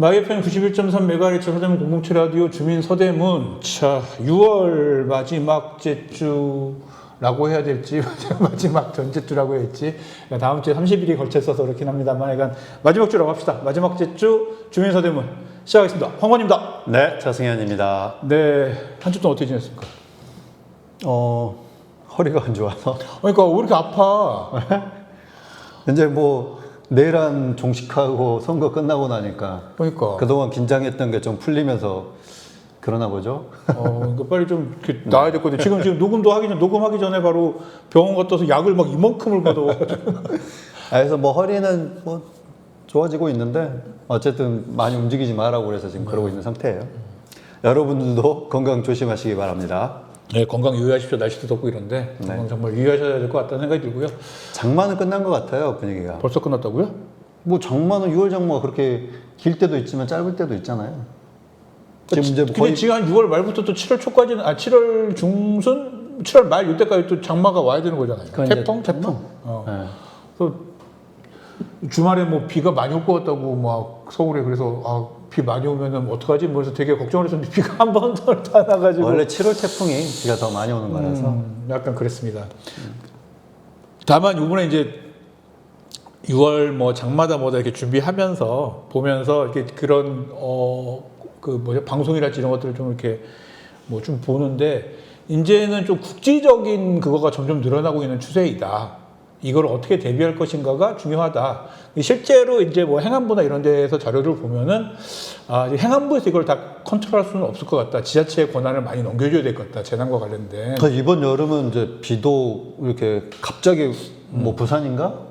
마이FM 91.3MHz 서대문 007 라디오 주민 서대문. 자, 6월 마지막 제주라고 해야 될지, 마지막 전제주라고 해야 될지, 다음 주에 30일이 걸쳐있어서 그렇긴 합니다만, 약간 마지막 주라고 합시다. 마지막 제주 주민 서대문. 시작하겠습니다. 황관입니다. 네, 차승현입니다. 네, 한 주 동안 어떻게 지냈습니까? 허리가 안 좋아서. 그러니까 왜 이렇게 아파? 이제 뭐, 내란 종식하고 선거 끝나고 나니까. 그러니까. 그동안 긴장했던 게 좀 풀리면서 그러나 보죠. 그러니까 빨리 좀 이렇게 나아야 될 것 같아요. 지금 녹음하기 전에 바로 병원 갔다 와서 약을 막 이만큼을 받아와가지고. 그래서 뭐 허리는 뭐 좋아지고 있는데, 어쨌든 많이 움직이지 말라고 그래서 지금 그러고 있는 상태예요. 여러분들도 건강 조심하시기 바랍니다. 네, 건강 유의하십시오. 날씨도 덥고 이런데 건강 정말 유의하셔야 될 것 같다는 생각이 들고요. 장마는 끝난 것 같아요, 분위기가. 벌써 끝났다고요? 뭐 장마는 6월 장마가 그렇게 길 때도 있지만 짧을 때도 있잖아요. 지금 이제 근데 거의 지금 한 6월 말부터 또 7월 초까지는 7월 중순, 7월 말 이때까지 또 장마가 와야 되는 거잖아요. 그건 이제 태풍. 네. 그래서 주말에 뭐 비가 많이 올 것 같다고 막 서울에 그래서 비 많이 오면은 어떡하지? 뭐 그래서 되게 걱정을 했었는데 비가 한 번도 안 와가지고. 원래 7월 태풍이 비가 더 많이 오는 거라서. 약간 그랬습니다. 다만 이번에 이제 6월 뭐 장마다 뭐다 이렇게 준비하면서 보면서 이렇게 그런 방송이랄지 이런 것들을 좀 이렇게 뭐 좀 보는데 이제는 좀 국지적인 그거가 점점 늘어나고 있는 추세이다. 이걸 어떻게 대비할 것인가가 중요하다. 실제로 이제 뭐 행안부나 이런 데에서 자료를 보면은 이제 행안부에서 이걸 다 컨트롤할 수는 없을 것 같다. 지자체의 권한을 많이 넘겨줘야 될 것 같다. 재난과 관련된. 이번 여름은 이제 비도 이렇게 갑자기 뭐 부산인가?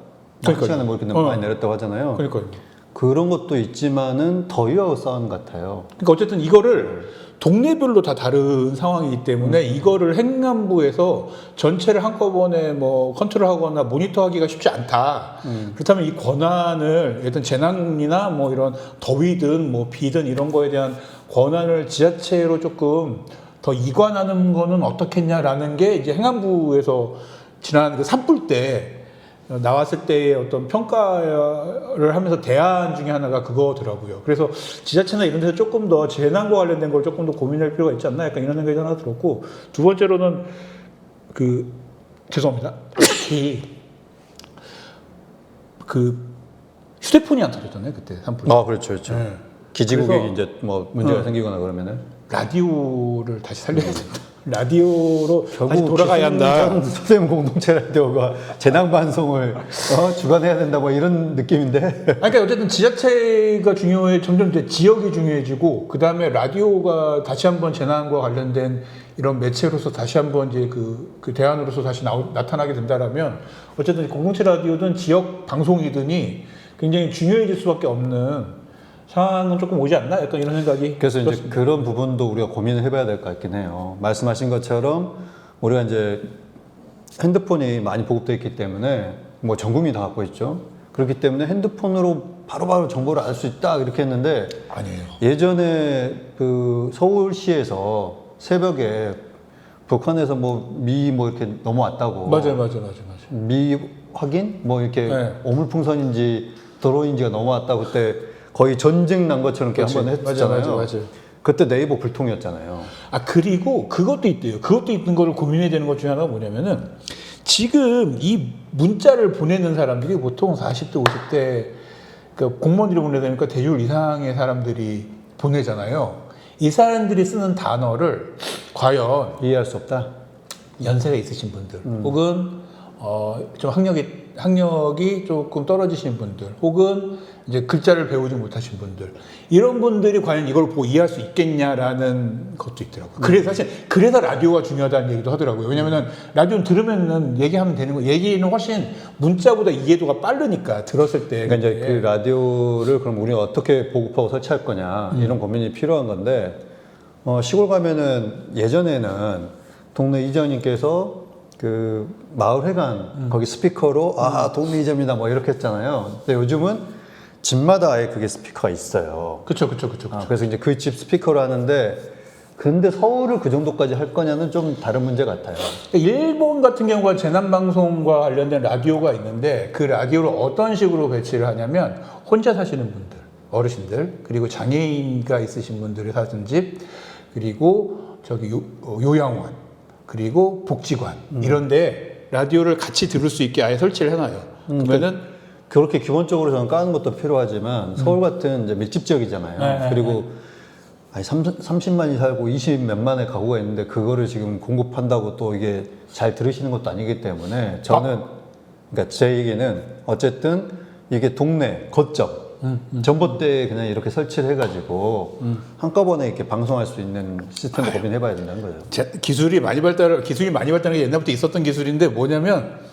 한 시간에 뭐 이렇게 많이 내렸다고 하잖아요. 그러니까요. 그런 것도 있지만은 더위와 싸운 것 같아요. 그러니까 어쨌든 이거를 동네별로 다 다른 상황이기 때문에 이거를 행안부에서 전체를 한꺼번에 뭐 컨트롤하거나 모니터하기가 쉽지 않다. 그렇다면 이 권한을 일단 재난이나 뭐 이런 더위든 뭐 비든 이런 거에 대한 권한을 지자체로 조금 더 이관하는 거는 어떻겠냐라는 게 이제 행안부에서 지난 그 산불 때 나왔을 때의 어떤 평가를 하면서 대안 중에 하나가 그거더라고요. 그래서 지자체나 이런 데서 조금 더 재난과 관련된 걸 조금 더 고민할 필요가 있지 않나? 약간 이런 생각이 하나 들었고, 두 번째로는 죄송합니다. 휴대폰이 안 터졌잖아요, 그때 산불. 그렇죠, 그렇죠. 네. 기지국이 이제 뭐 문제가 생기거나 그러면은 라디오를 다시 살려야 된다. 라디오로 다시 결국 돌아가야 한다. 서대문 공동체 라디오가 재난 방송을 주관해야 된다 뭐 이런 느낌인데. 그러니까 어쨌든 지자체가 점점 이제 지역이 중요해지고 그 다음에 라디오가 다시 한번 재난과 관련된 이런 매체로서 다시 한번 이제 그 대안으로서 다시 나타나게 된다라면 어쨌든 공동체 라디오든 지역 방송이든이 굉장히 중요해질 수밖에 없는 상황은 조금 오지 않나? 약간 이런 생각이. 그래서 이제 들었습니다. 그런 부분도 우리가 고민을 해봐야 될 것 같긴 해요. 말씀하신 것처럼 우리가 이제 핸드폰이 많이 보급되어 있기 때문에 뭐 전 국민이 다 갖고 있죠. 그렇기 때문에 핸드폰으로 바로바로 정보를 알 수 있다 이렇게 했는데 아니에요. 예전에 그 서울시에서 새벽에 북한에서 미 이렇게 넘어왔다고. 맞아요. 미 확인? 뭐 이렇게 네. 오물풍선인지 드론인지가 넘어왔다고 그때 거의 전쟁 난 것처럼 이렇게 한번 했잖아요. 맞아요. 그때 네이버 불통이었잖아요. 그리고 그것도 있대요. 그것도 있는 거를 고민해야 되는 것 중에 하나가 뭐냐면은 지금 이 문자를 보내는 사람들이 보통 40대, 50대 그러니까 공무원들이 보내야 되니까 대졸 이상의 사람들이 보내잖아요. 이 사람들이 쓰는 단어를 과연 이해할 수 없다. 연세가 있으신 분들 혹은 좀 학력이 조금 떨어지신 분들 혹은 이제 글자를 배우지 못하신 분들 이런 분들이 과연 이걸 보고 이해할 수 있겠냐라는 것도 있더라고요. 그래서 라디오가 중요하다는 얘기도 하더라고요. 왜냐면은 라디오는 들으면은 얘기하면 되는 거. 얘기는 훨씬 문자보다 이해도가 빠르니까 들었을 때. 그러니까 이제 그 라디오를 그럼 우리가 어떻게 보급하고 설치할 거냐 이런 고민이 필요한 건데 시골 가면은 예전에는 동네 이장님께서 그 마을회관 거기 스피커로 동네 이장입니다 뭐 이렇게 했잖아요. 근데 요즘은 집마다 아예 그게 스피커가 있어요. 그쵸. 그래서 이제 그 집 스피커로 하는데 근데 서울을 그 정도까지 할 거냐는 좀 다른 문제 같아요. 일본 같은 경우가 재난방송과 관련된 라디오가 있는데 그 라디오를 어떤 식으로 배치를 하냐면 혼자 사시는 분들 어르신들, 그리고 장애인가 있으신 분들이 사는 집, 그리고 저기 요양원, 그리고 복지관 이런데 라디오를 같이 들을 수 있게 아예 설치를 해놔요. 그러면은 그렇게 기본적으로 저는 까는 것도 필요하지만 서울 같은 이제 밀집 지역이잖아요. 네, 그리고 아니 30만이 살고 20 몇만의 가구가 있는데 그거를 지금 공급한다고 또 이게 잘 들으시는 것도 아니기 때문에 저는 그러니까 제 얘기는 어쨌든 이게 동네 거점 전봇대에 그냥 이렇게 설치를 해가지고 한꺼번에 이렇게 방송할 수 있는 시스템을 고민해봐야 된다는 거예요. 기술이 많이 발달한 게 옛날부터 있었던 기술인데 뭐냐면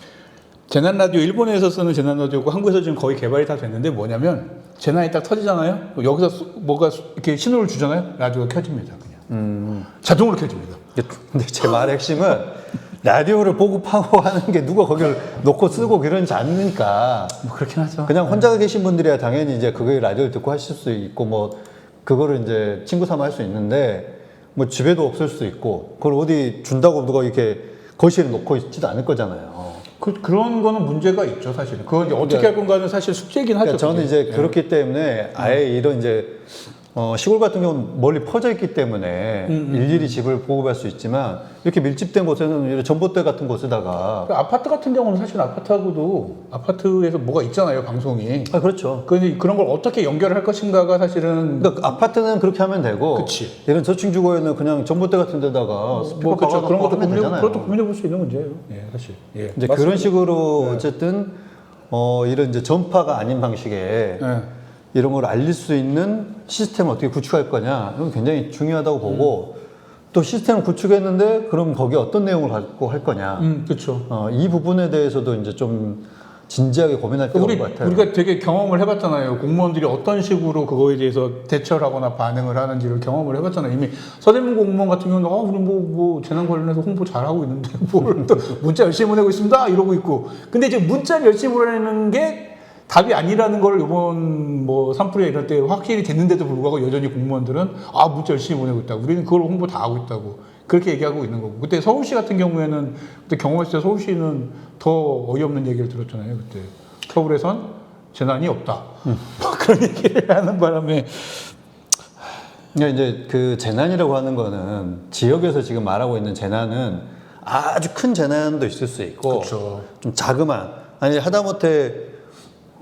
재난 라디오 일본에서 쓰는 재난 라디오고 한국에서 지금 거의 개발이 다 됐는데 뭐냐면 재난이 딱 터지잖아요. 여기서 뭐가 이렇게 신호를 주잖아요. 라디오가 켜집니다. 그냥 자동으로 켜집니다. 근데 제 말의 핵심은 라디오를 보급하고 하는 게 누가 거기를 놓고 쓰고 그러지 않으니까 뭐 그렇긴 하죠. 그냥 혼자 계신 분들이야 당연히 이제 그거에 라디오를 듣고 하실 수 있고 뭐 그거를 이제 친구 삼아 할 수 있는데 뭐 집에도 없을 수 있고 그걸 어디 준다고 누가 이렇게 거실에 놓고 있지도 않을 거잖아요. 그런 거는 문제가 있죠, 사실은. 그건 이제 어떻게 할 건가는 사실 숙제이긴 하죠. 그러니까 저는 이제 그렇기 때문에 아예 이런 이제 시골 같은 경우는 멀리 퍼져 있기 때문에 일일이 집을 보급할 수 있지만 이렇게 밀집된 곳에는 이런 전봇대 같은 곳에다가 아파트 같은 경우는 사실 아파트에서 뭐가 있잖아요, 방송이. 아 그렇죠. 그런 걸 어떻게 연결을 할 것인가가 사실은 그러니까 아파트는 그렇게 하면 되고 그치. 이런 저층주거에는 그냥 전봇대 같은 데다가 스피커 그렇죠. 그런 것도 하면 되잖아요. 그것도 고민해 볼 수 있는 문제예요. 예, 사실. 예. 이제 맞습니다. 그런 식으로 어쨌든 이런 이제 전파가 아닌 방식의 예. 이런 걸 알릴 수 있는 시스템을 어떻게 구축할 거냐 이건 굉장히 중요하다고 보고 또 시스템을 구축했는데 그럼 거기에 어떤 내용을 갖고 할 거냐 그렇죠. 이 부분에 대해서도 이제 좀 진지하게 고민할 필요가 있는 것 같아요. 우리가 되게 경험을 해봤잖아요. 공무원들이 어떤 식으로 그거에 대해서 대처를 하거나 반응을 하는지를 경험을 해봤잖아요. 이미 서대문 공무원 같은 경우는 우리 뭐 재난 관련해서 홍보 잘하고 있는데 뭘 또 문자 열심히 보내고 있습니다 이러고 있고. 근데 이제 문자를 열심히 보내는 게 답이 아니라는 걸 이번 뭐 산불에 이럴 때 확실히 됐는데도 불구하고 여전히 공무원들은 문자 열심히 보내고 있다. 우리는 그걸 홍보 다 하고 있다고. 그렇게 얘기하고 있는 거고. 그때 서울시 같은 경우에는 그때 경험했을 때 서울시는 더 어이없는 얘기를 들었잖아요. 그때 서울에선 재난이 없다. 뭐 그런 얘기를 하는 바람에 그러니까 이제 그 재난이라고 하는 거는 지역에서 지금 말하고 있는 재난은 아주 큰 재난도 있을 수 있고 그쵸. 좀 자그만 아니 하다못해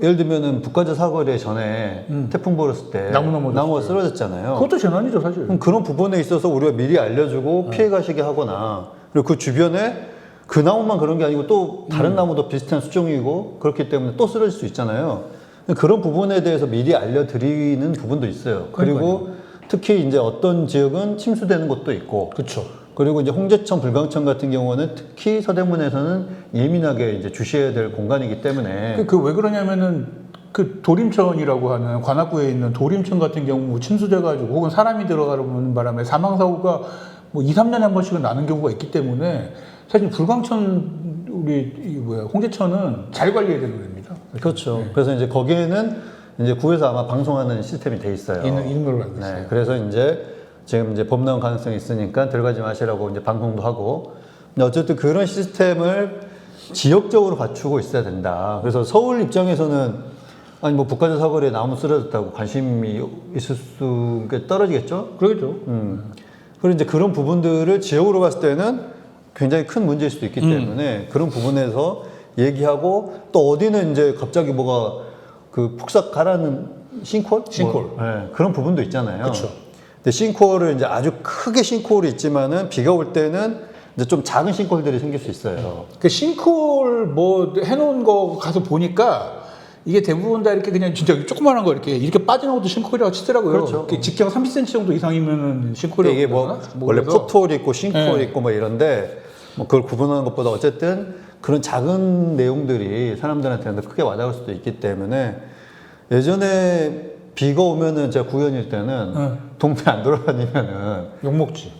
예를 들면은 북가자 사거리 전에 태풍 불었을 때 나무가 쓰러졌잖아요. 그것도 재난이죠, 사실. 그럼 그런 부분에 있어서 우리가 미리 알려주고 피해 가시게 하거나 그리고 그 주변에 그 나무만 그런 게 아니고 또 다른 나무도 비슷한 수종이고 그렇기 때문에 또 쓰러질 수 있잖아요. 그런 부분에 대해서 미리 알려드리는 부분도 있어요. 그리고 특히 이제 어떤 지역은 침수되는 곳도 있고. 그렇죠. 그리고 이제 홍제천, 불광천 같은 경우는 특히 서대문에서는 예민하게 이제 주시해야 될 공간이기 때문에. 그 왜 그러냐면은 그 도림천이라고 하는 관악구에 있는 도림천 같은 경우 침수돼가지고 혹은 사람이 들어가는 바람에 사망사고가 뭐 2, 3년에 한 번씩은 나는 경우가 있기 때문에 사실 불광천 홍제천은 잘 관리해야 되는 겁니다. 그렇죠. 그래서 이제 거기에는 이제 구에서 아마 방송하는 시스템이 돼 있어요. 있는 걸로 알고 있어요. 네, 그래서 이제 지금 이제 법 나온 가능성이 있으니까 들어가지 마시라고 이제 방송도 하고. 근데 어쨌든 그런 시스템을 지역적으로 갖추고 있어야 된다. 그래서 서울 입장에서는 아니 뭐 북가자 사거리에 나무 쓰러졌다고 관심이 있을 수 떨어지겠죠? 그러겠죠. 그리고 이제 그런 부분들을 지역으로 봤을 때는 굉장히 큰 문제일 수도 있기 때문에 그런 부분에서 얘기하고 또 어디는 이제 갑자기 뭐가 그 폭삭 가라는 싱크홀? 네, 그런 부분도 있잖아요. 그렇죠. 근데 싱크홀을 이제 아주 크게 싱크홀이 있지만은 비가 올 때는 이제 좀 작은 싱크홀들이 생길 수 있어요. 그 싱크홀 뭐 해놓은 거 가서 보니까 이게 대부분 다 이렇게 그냥 진짜 조그만한 거 이렇게 빠지는 것도 싱크홀이라고 치더라고요. 그렇죠. 직경 30cm 정도 이상이면은 싱크홀이라고 이게 뭐 원래 포트홀이 있고 싱크홀이 있고 뭐 이런데 뭐 그걸 구분하는 것보다 어쨌든 그런 작은 내용들이 사람들한테는 더 크게 와닿을 수도 있기 때문에 예전에 비가 오면은 제가 구현일 때는 동네 안 돌아다니면은 욕먹지.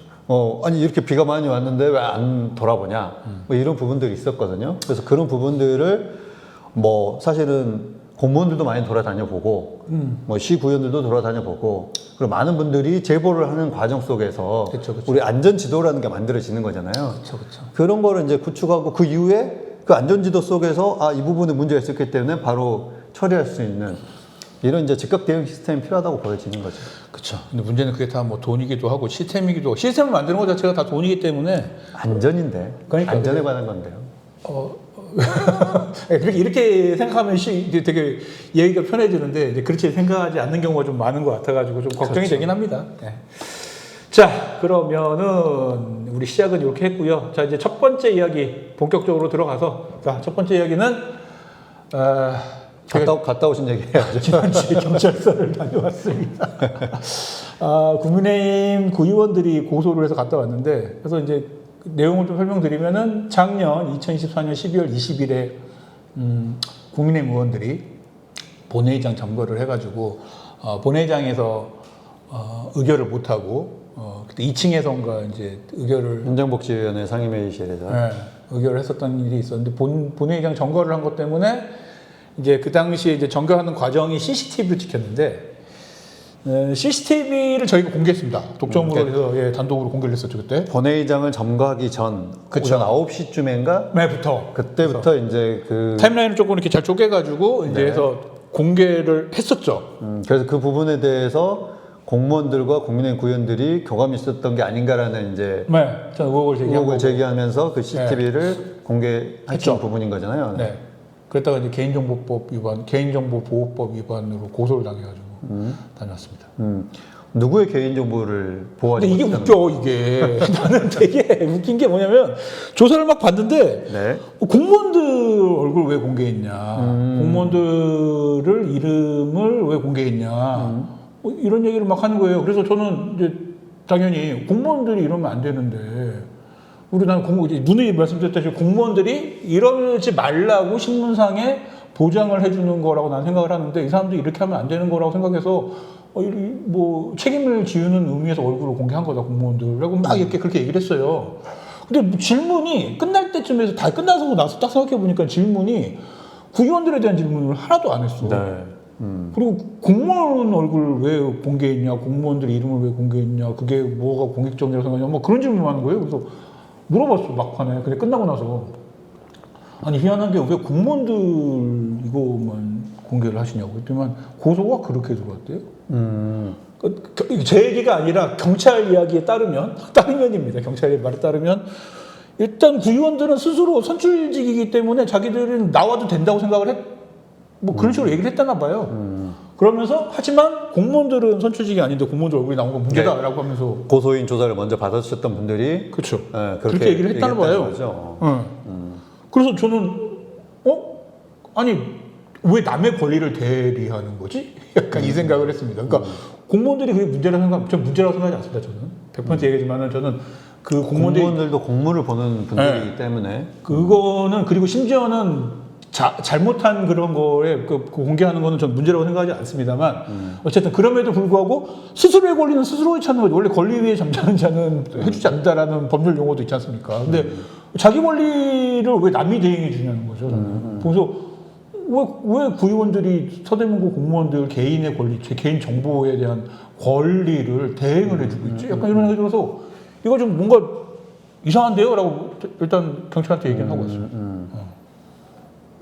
아니 이렇게 비가 많이 왔는데 왜 안 돌아보냐 뭐 이런 부분들이 있었거든요. 그래서 그런 부분들을 뭐 사실은 공무원들도 많이 돌아다녀 보고 뭐 시구위원들도 돌아다녀 보고 그리고 많은 분들이 제보를 하는 과정 속에서 그쵸. 우리 안전 지도라는 게 만들어지는 거잖아요. 그렇죠. 그런 거를 이제 구축하고 그 이후에 그 안전 지도 속에서 이 부분에 문제가 있었기 때문에 바로 처리할 수 있는 이런 이제 즉각 대응 시스템이 필요하다고 보여지는 거죠. 그렇죠. 근데 문제는 그게 다 뭐 돈이기도 하고 시스템이기도 하고 시스템을 만드는 것 자체가 다 돈이기 때문에 안전인데. 그러니까 안전에 관한 건데요. 이렇게 생각하면 이제 되게 얘기가 편해지는데 이제 그렇게 생각하지 않는 경우가 좀 많은 것 같아가지고 좀 걱정이 되긴 합니다. 네. 자, 그러면은 우리 시작은 이렇게 했고요. 자, 이제 첫 번째 이야기 본격적으로 들어가서 자, 첫 번째 이야기는 갔다 오신 얘기 해야죠. 지난주에 경찰서를 다녀왔습니다. 국민의힘 구의원들이 고소를 해서 갔다 왔는데 그래서 이제 내용을 좀 설명드리면은 작년 2024년 12월 20일에 국민의힘 의원들이 본회의장 점거를 해가지고 본회의장에서 의결을 못하고 그때 2층에서인가 이제 의결을 행정복지위원회 상임회의실에서 네, 의결을 했었던 일이 있었는데 본회의장 점거를 한 것 때문에 이제 그 당시에 이제 점거하는 과정이 CCTV로 찍혔는데 CCTV를 저희가 공개했습니다. 독점으로 해서 예, 단독으로 공개를 했었죠 그때. 본회의장을 점거하기 전 그쵸. 오전 9시쯤인가 네부터 그때부터 이제 그 타임라인을 조금 이렇게 잘 쪼개가지고 이제 네. 해서 공개를 했었죠. 그래서 그 부분에 대해서 공무원들과 국민의힘 구의원들이 교감이 있었던 게 아닌가라는 이제 네, 저는 의혹을 제기하면서 그 CCTV를 공개했던 했죠. 부분인 거잖아요. 네. 그랬다가 이제 개인정보법 위반, 개인정보보호법 위반으로 고소를 당해가지고 다녀왔습니다. 누구의 개인정보를 보호하지 근데 이게 못하는 웃겨 이게 나는 되게 웃긴 게 뭐냐면 조사를 막 봤는데 네. 공무원들 얼굴 왜 공개했냐, 공무원들을 이름을 왜 공개했냐, 이런 얘기를 막 하는 거예요. 그래서 저는 이제 당연히 공무원들이 이러면 안 되는데 우리 나는 누누이 말씀드렸다시피 공무원들이 이러지 말라고 신문상에 보장을 해주는 거라고 난 생각을 하는데 이 사람들이 이렇게 하면 안 되는 거라고 생각해서 뭐 책임을 지우는 의미에서 얼굴을 공개한 거다 공무원들라고 막 이렇게 그렇게 얘기를 했어요. 근데 질문이 끝날 때쯤에서 다 끝나서 나서 딱 생각해 보니까 질문이 국회의원들에 대한 질문을 하나도 안 했어. 네. 그리고 공무원 얼굴 왜 공개했냐, 공무원들 이름을 왜 공개했냐, 그게 뭐가 공익적이라고 생각하냐, 뭐 그런 질문을 하는 거예요. 그래서 물어봤어 막판에. 근데 끝나고 나서 아니 희한한 게 왜 공무원들 이거만 공개를 하시냐고 했더니 고소가 그렇게 들어왔대요. 제 얘기가 아니라 경찰 이야기에 따르면입니다. 경찰의 말에 따르면 일단 구의원들은 스스로 선출직이기 때문에 자기들은 나와도 된다고 생각을 뭐 그런 식으로 얘기를 했다나 봐요. 그러면서 하지만 공무원들은 선출직이 아닌데 공무원들 얼굴이 나온 건 문제다라고 하면서 고소인 조사를 먼저 받으셨던 분들이 그렇죠. 네, 그렇게 얘기를 했다는 거예요. 거죠. 그래서 저는 아니 왜 남의 권리를 대리하는 거지? 약간 이 생각을 했습니다. 그러니까 공무원들이 그게 문제라고 생각하지 않습니다. 저는 100% 얘기지만은 저는 그 공무원들도 공무를 보는 분들이기 때문에 그거는 그리고 심지어는 잘못한 그런 거에 그 공개하는 거는 전 문제라고 생각하지 않습니다만 어쨌든 그럼에도 불구하고 스스로의 권리는 스스로 찾는 거죠. 원래 권리 위에 잠자는 자는 해주지 않는다라는 법률 용어도 있지 않습니까? 근데 자기 권리를 왜 남이 대행해 주냐는 거죠. 저는. 그래서 왜 구의원들이 서대문구 공무원들 개인의 권리, 개인 정보에 대한 권리를 대행을 해주고 있지? 약간 이런 생각이 들어서 이거 좀 뭔가 이상한데요? 라고 일단 경찰한테 얘기를 하고 왔어요.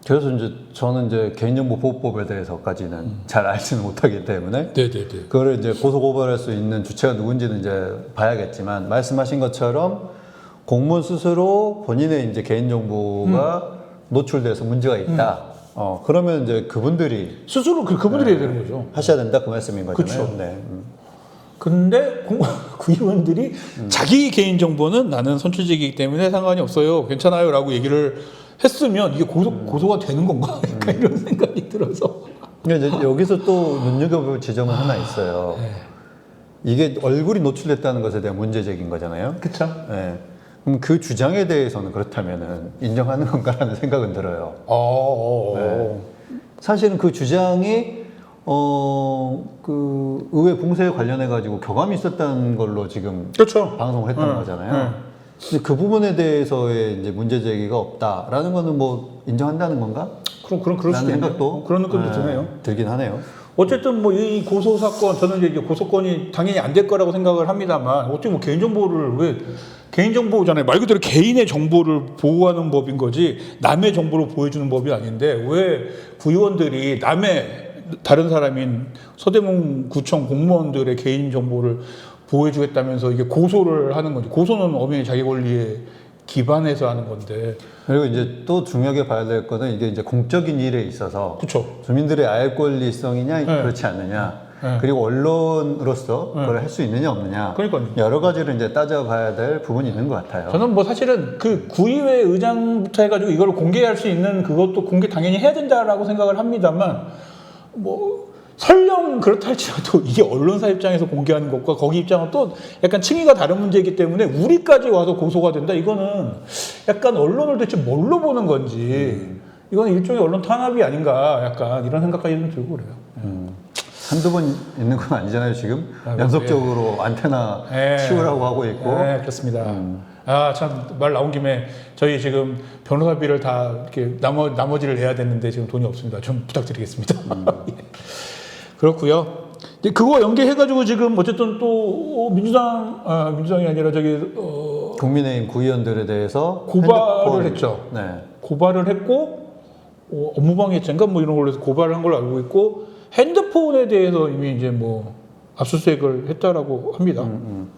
그래서 이제 저는 이제 개인정보보호법에 대해서까지는 잘 알지는 못하기 때문에 네네네. 그거를 이제 고소고발할 수 있는 주체가 누군지는 이제 봐야겠지만 말씀하신 것처럼 공무원 스스로 본인의 이제 개인정보가 노출돼서 문제가 있다. 그러면 이제 그분들이 스스로 그분들이 해야 되는 거죠. 하셔야 된다 그 말씀인 거잖아요. 그쵸. 네. 근데 구의원들이 자기 개인 정보는 나는 선출직이기 때문에 상관이 없어요. 괜찮아요라고 얘기를 했으면 이게 고소가 되는 건가? 약간 이런 생각이 들어서. 근데 이제 여기서 또 눈여겨볼 지점은 하나 있어요. 네. 이게 얼굴이 노출됐다는 것에 대한 문제제기인 거잖아요. 그쵸. 네. 그럼 그 주장에 대해서는 그렇다면은 인정하는 건가라는 생각은 들어요. 네. 사실은 그 주장이 그 의회 공세에 관련해 가지고 교감이 있었다는 걸로 지금 그렇죠. 방송을 했던 거잖아요. 근데 그 부분에 대해서의 이제 문제 제기가 없다라는 거는 뭐 인정한다는 건가? 그럴 수도 라는 생각도 그런 느낌도 드네요. 들긴 하네요. 어쨌든 뭐 이 고소 사건 저는 이제 고소건이 당연히 안 될 거라고 생각을 합니다만 어떻게 뭐 개인정보를 왜 개인정보잖아요. 말 그대로 개인의 정보를 보호하는 법인 거지 남의 정보를 보여주는 법이 아닌데 왜 구의원들이 남의 다른 사람인 서대문 구청 공무원들의 개인 정보를 보호해주겠다면서 이게 고소를 하는 거지. 고소는 엄연히 자기 권리에 기반해서 하는 건데. 그리고 이제 또 중요하게 봐야 될 거는 이게 이제 공적인 일에 있어서 그렇죠. 주민들의 알 권리성이냐 네. 그렇지 않느냐 네. 그리고 언론으로서 그걸 할 수 있느냐 없느냐 그러니까요. 여러 가지를 이제 따져봐야 될 부분이 있는 것 같아요. 저는 뭐 사실은 그 구의회 의장부터 해가지고 이걸 공개할 수 있는 그것도 공개 당연히 해야 된다라고 생각을 합니다만 뭐 설령 그렇다 할지라도 이게 언론사 입장에서 공개하는 것과 거기 입장은 또 약간 층위가 다른 문제이기 때문에 우리까지 와서 고소가 된다 이거는 약간 언론을 대체 뭘로 보는 건지 이거는 일종의 언론 탄압이 아닌가 약간 이런 생각까지 좀 들고 그래요. 한두 번 있는 건 아니잖아요 지금. 아, 연속적으로 안테나 치우라고 하고 있고. 네, 그렇습니다. 아, 참, 말 나온 김에 저희 지금 변호사비를 다 이렇게 나머지를 내야 되는데 지금 돈이 없습니다. 좀 부탁드리겠습니다. 예. 그렇고요. 근데 그거 연계해가지고 지금 어쨌든 또 민주당이 아니라 저기 국민의힘 구의원들에 대해서 고발을 했죠. 네. 고발을 했고 업무방해죄인가 뭐 이런 걸로 해서 고발을 한 걸로 알고 있고 핸드폰에 대해서 이미 이제 뭐 압수수색을 했다라고 합니다.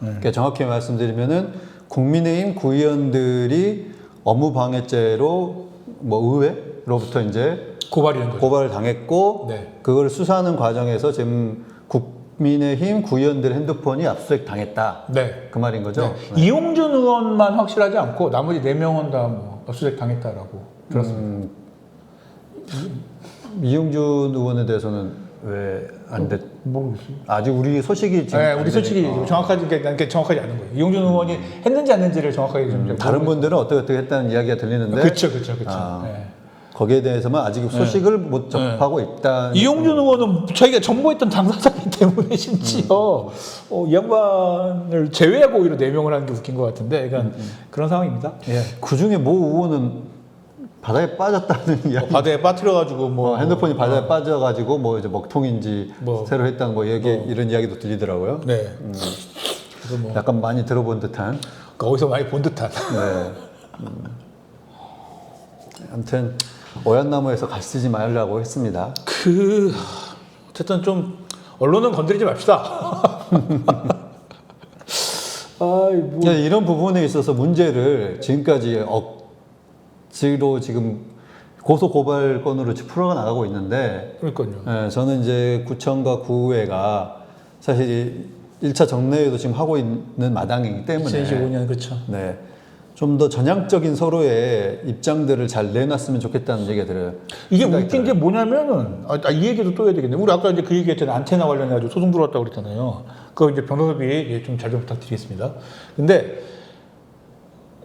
그러니까 정확히 말씀드리면은 국민의힘 구의원들이 업무방해죄로 뭐 의회로부터 이제 고발이란 거죠. 고발을 당했고 네. 그걸 수사하는 과정에서 지금 국민의힘 구의원들 핸드폰이 압수수색 당했다. 네. 그 말인 거죠? 네. 이용준 의원만 확실하지 않고 나머지 4명은 다 뭐 압수수색 당했다라고 들었습니다. 이용준 의원에 대해서는 왜 안 됐? 모르겠어요. 아직 우리 소식이 지금 네, 안 우리 솔직히 되니까. 정확하지 않은 거예요. 이용준 의원이 했는지 안 했는지를 정확하게 좀 다른 분들은 어떻게 했다는 이야기가 들리는데 그렇죠. 아, 네. 거기에 대해서만 아직 소식을 못 접하고 있다. 이용준 의원은 자기가 정보했던 당사자이기 때문에 심지어 이 양반을 제외하고 오히려 4명을 하는 게 웃긴 것 같은데 그러니까 그런 상황입니다. 예. 그 중에 모 의원은 바다에 빠졌다는 이야기. 바다에 빠뜨려가지고 뭐 핸드폰이 바다에 빠져가지고 뭐 이제 먹통인지 뭐. 새로 했다는 뭐 이런 이야기도 들리더라고요. 네. 그래서 뭐 약간 많이 들어본 듯한. 어디서 많이 본 듯한. 네. 아무튼 오얏나무에서 갈 쓰지 말라고 했습니다. 어쨌든 좀 언론은 건드리지 맙시다. 뭐. 이런 부분에 있어서 문제를 지금까지 억지로 지금 고소 고발 건으로 풀어 나가고 있는데, 그러니까요. 저는 이제 구청과 구의회가 사실 1차 정례회도 지금 하고 있는 마당이기 때문에 2025년 그렇죠. 네. 좀 더 전향적인 서로의 입장들을 잘 내놨으면 좋겠다는 얘기가 들어요. 이게 웃긴 게 뭐냐면은 이 얘기도 또 해야 되겠네. 우리 아까 이제 그 얘기했잖아요. 안테나 관련해가지고 소송 들어왔다고 그랬잖아요. 그거 이제 변호사비 좀 잘 좀 부탁드리겠습니다. 근데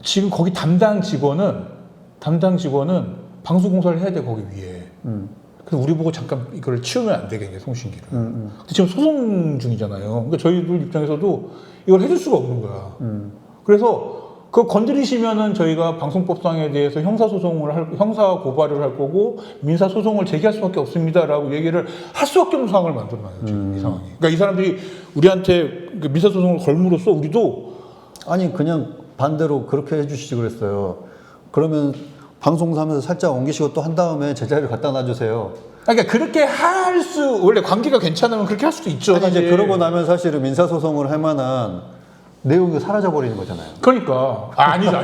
지금 거기 담당 직원은 방수공사를 해야 돼 거기 위에. 그래서 우리 보고 잠깐 이걸 치우면 안 되겠냐 송신기를. 근데 지금 소송 중이잖아요. 그러니까 저희들 입장에서도 이걸 해줄 수가 없는 거야. 그래서 그 건드리시면은 저희가 방송법상에 대해서 형사 고발을 할 거고 민사 소송을 제기할 수밖에 없습니다라고 얘기를 할 수밖에 없는 상황을 만들어놔요 지금 이 상황이. 그러니까 이 사람들이 우리한테 그 민사 소송을 걸므로써 우리도 아니 그냥 반대로 그렇게 해주시지 그랬어요. 그러면 방송사 하면서 살짝 옮기시고 또 한 다음에 제자리를 갖다 놔주세요. 그러니까 그렇게 원래 관계가 괜찮으면 그렇게 할 수도 있죠. 아니, 이제 사실. 그러고 나면 사실은 민사 소송을 할 만한 내용이 사라져 버리는 거잖아요. 그러니까 아니죠.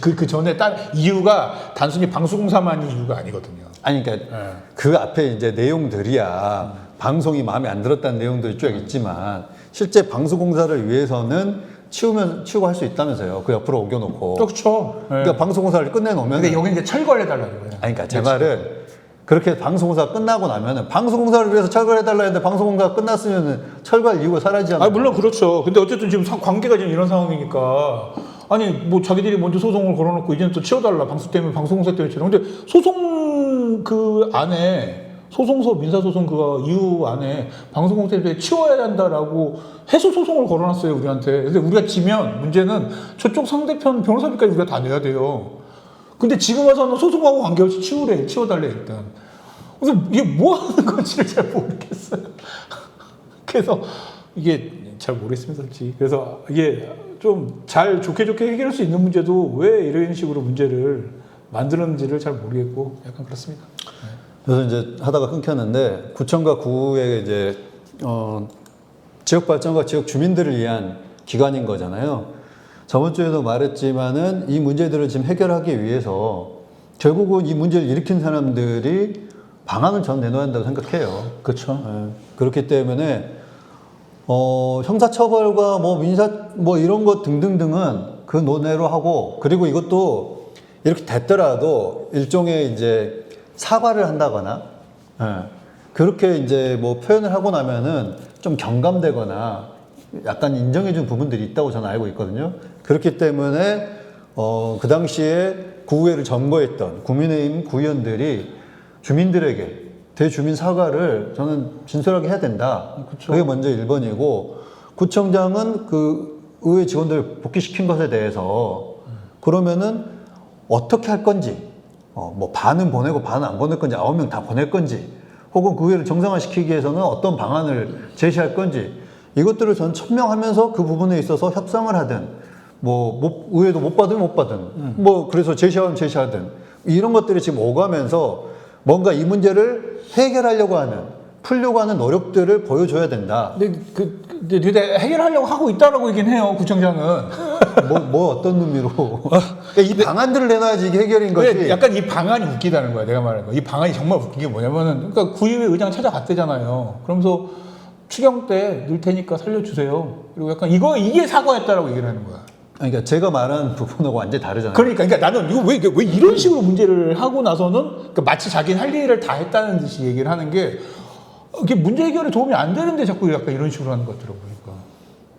그 전에 이유가 단순히 방수공사만이 이유가 아니거든요. 아니 그러니까 그 앞에 이제 내용들이야 방송이 마음에 안 들었다는 내용들이 쭉 있지만 실제 방수공사를 위해서는 치우고 할 수 있다면서요. 그 옆으로 옮겨놓고. 그렇죠. 그러니까 방수공사를 끝내놓으면. 근데 여기 이제 철거를 해달라는 거예요. 아니 그러니까 제 말은 그렇게 방송공사가 끝나고 나면은 방송공사를 위해서 철거해달라 했는데 방송공사가 끝났으면 철거할 이유가 사라지잖아요. 물론 그렇죠. 근데 어쨌든 지금 관계가 지금 이런 상황이니까 아니 뭐 자기들이 먼저 소송을 걸어놓고 이제는 또 치워달라 방송공사 때문에 치워. 근데 소송 그 안에 소송서 민사소송 그 이유 안에 방송공사에 대해 치워야 한다라고 해소 소송을 걸어놨어요 우리한테. 근데 우리가 지면 문제는 저쪽 상대편 변호사비까지 우리가 다 내야 돼요. 근데 지금 와서는 소송하고 관계없이 치워달래 일단. 그래서 이게 뭐 하는 건지를 잘 모르겠어요. 그래서 이게 잘 모르겠습니다 솔직히. 그래서 이게 좀 잘 좋게 해결할 수 있는 문제도 왜 이런 식으로 문제를 만드는지를 잘 모르겠고 약간 그렇습니다. 그래서 이제 하다가 끊겼는데 구청과 구의 이제 지역 발전과 지역 주민들을 위한 기관인 거잖아요. 저번 주에도 말했지만은 이 문제들을 지금 해결하기 위해서 결국은 이 문제를 일으킨 사람들이 방안을 전 내놓아야 한다고 생각해요. 그렇죠. 그렇기 때문에 형사처벌과 뭐 민사 뭐 이런 것 등등등은 그 논외로 하고, 그리고 이것도 이렇게 됐더라도 일종의 이제 사과를 한다거나 그렇게 이제 뭐 표현을 하고 나면은 좀 경감되거나 약간 인정해준 부분들이 있다고 저는 알고 있거든요. 그렇기 때문에 그 당시에 구의회를 점거했던 국민의힘 구의원들이 주민들에게 대주민 사과를 저는 진솔하게 해야 된다. 그쵸. 그게 먼저 1번이고, 구청장은 그 의회 직원들 복귀시킨 것에 대해서 그러면은 어떻게 할 건지, 뭐 반은 보내고 반은 안 보낼 건지, 9명 다 보낼 건지, 혹은 그 의회를 정상화시키기 위해서는 어떤 방안을 제시할 건지, 이것들을 전 천명하면서 그 부분에 있어서 협상을 하든, 의회도 못 받으면 못 받든, 그래서 제시하면 제시하든, 이런 것들이 지금 오가면서 뭔가 이 문제를 해결하려고 하는, 풀려고 하는 노력들을 보여줘야 된다. 근데 해결하려고 하고 있다라고 얘기는 해요, 구청장은. 어떤 의미로? 그러니까 이 방안들을 내놔야지 이게 해결인 거지. 약간 이 방안이 웃기다는 거야, 내가 말하는 거. 이 방안이 정말 웃긴 게 뭐냐면은, 그러니까 구의회 의장 찾아갔대잖아요. 그러면서 추경 때 넣을 테니까 살려주세요. 그리고 약간 이게 사과였다라고 얘기를 하는 거야. 그러니까 제가 말하는 부분하고 완전히 다르잖아요. 그러니까 나는 이거 왜 이런 식으로 문제를 하고 나서는, 그러니까 마치 자기는 할 일을 다 했다는 듯이 얘기를 하는 게, 이게 문제 해결에 도움이 안 되는데 자꾸 약간 이런 식으로 하는 것 같더라고요.